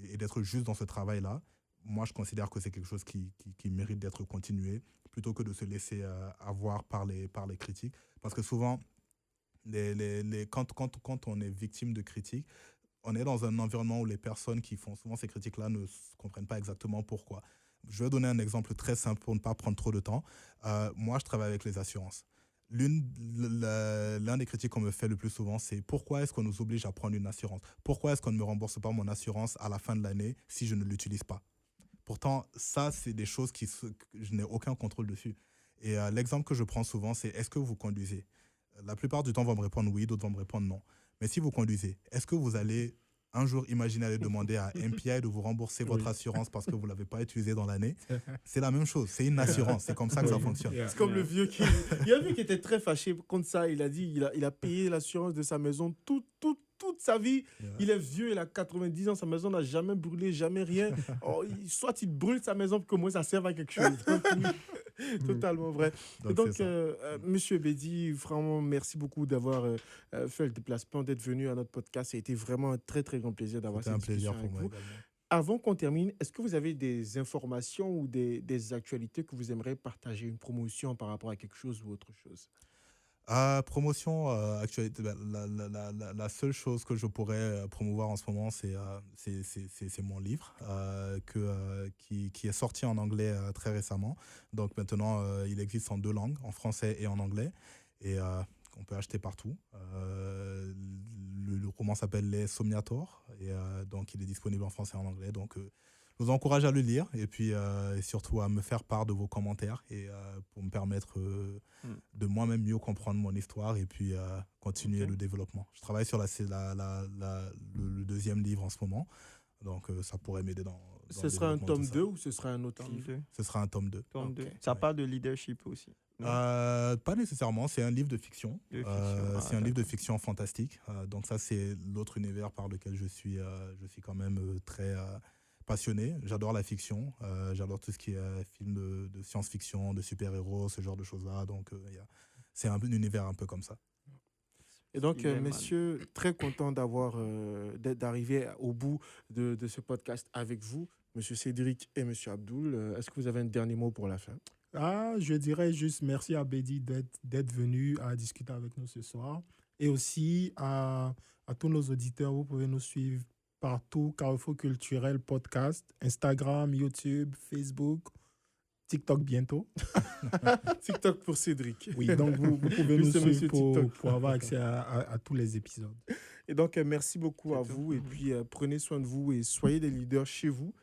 S4: et d'être juste dans ce travail-là, moi, je considère que c'est quelque chose qui mérite d'être continué plutôt que de se laisser avoir par les critiques. Parce que souvent, quand on est victime de critiques, on est dans un environnement où les personnes qui font souvent ces critiques-là ne comprennent pas exactement pourquoi. Je vais donner un exemple très simple pour ne pas prendre trop de temps. Moi, je travaille avec les assurances. L'un des critiques qu'on me fait le plus souvent, c'est pourquoi est-ce qu'on nous oblige à prendre une assurance? Pourquoi est-ce qu'on ne me rembourse pas mon assurance à la fin de l'année si je ne l'utilise pas? Pourtant, ça, c'est des choses que je n'ai aucun contrôle dessus. Et l'exemple que je prends souvent, c'est est-ce que vous conduisez? La plupart du temps, on va me répondre oui, d'autres vont me répondre non. Mais si vous conduisez, est-ce que vous allez un jour imaginer aller demander à MPI de vous rembourser votre assurance parce que vous ne l'avez pas utilisée dans l'année? C'est la même chose, c'est une assurance, c'est comme ça que ça fonctionne.
S1: C'est comme le vieux qui... Il y a un vieux qui était très fâché contre ça. Il a dit il a payé l'assurance de sa maison toute sa vie. Il est vieux, il a 90 ans, sa maison n'a jamais brûlé, jamais rien. Soit il brûle sa maison pour que moi ça serve à quelque chose. Totalement vrai. Donc, Monsieur Bédi, vraiment, merci beaucoup d'avoir fait le déplacement, d'être venu à notre podcast. Ça a été vraiment un très, très grand plaisir d'avoir cette discussion avec vous. Avant qu'on termine, est-ce que vous avez des informations ou des actualités que vous aimeriez partager, une promotion par rapport à quelque chose ou autre chose?
S4: Promotion, actualité, la seule chose que je pourrais promouvoir en ce moment, c'est mon livre qui est sorti en anglais très récemment. Donc maintenant, il existe en 2 langues, en français et en anglais. Et on peut acheter partout. Le roman s'appelle Les Somniators. Et donc il est disponible en français et en anglais. Donc je vous encourage à le lire et puis et surtout à me faire part de vos commentaires et pour me permettre de moi-même mieux comprendre mon histoire et puis continuer le développement. Je travaille sur le 2e livre en ce moment, donc ça pourrait m'aider dans
S1: ce sera un tome 2 ou ce sera un autre livre?
S4: Ce sera un tome 2.
S3: Tome 2. Ça parle de leadership aussi?
S4: Pas nécessairement, c'est un livre de fiction. C'est un livre de fiction fantastique. Donc ça, c'est l'autre univers par lequel je suis quand même très... passionné, j'adore la fiction, j'adore tout ce qui est film de science-fiction, de super-héros, ce genre de choses-là. Donc, c'est un univers un peu comme ça.
S1: Et donc, messieurs, très content d'arriver au bout de ce podcast avec vous, monsieur Cédric et monsieur Abdoul. Est-ce que vous avez un dernier mot pour la fin?
S2: Je dirais juste merci à Bédi d'être venu à discuter avec nous ce soir. Et aussi à tous nos auditeurs, vous pouvez nous suivre partout, Carrefour Culturel Podcast, Instagram, YouTube, Facebook, TikTok bientôt.
S1: TikTok pour Cédric.
S2: Oui, donc vous pouvez nous suivre pour avoir accès à tous les épisodes.
S1: Et donc, merci beaucoup à vous. Et puis, prenez soin de vous et soyez des leaders chez vous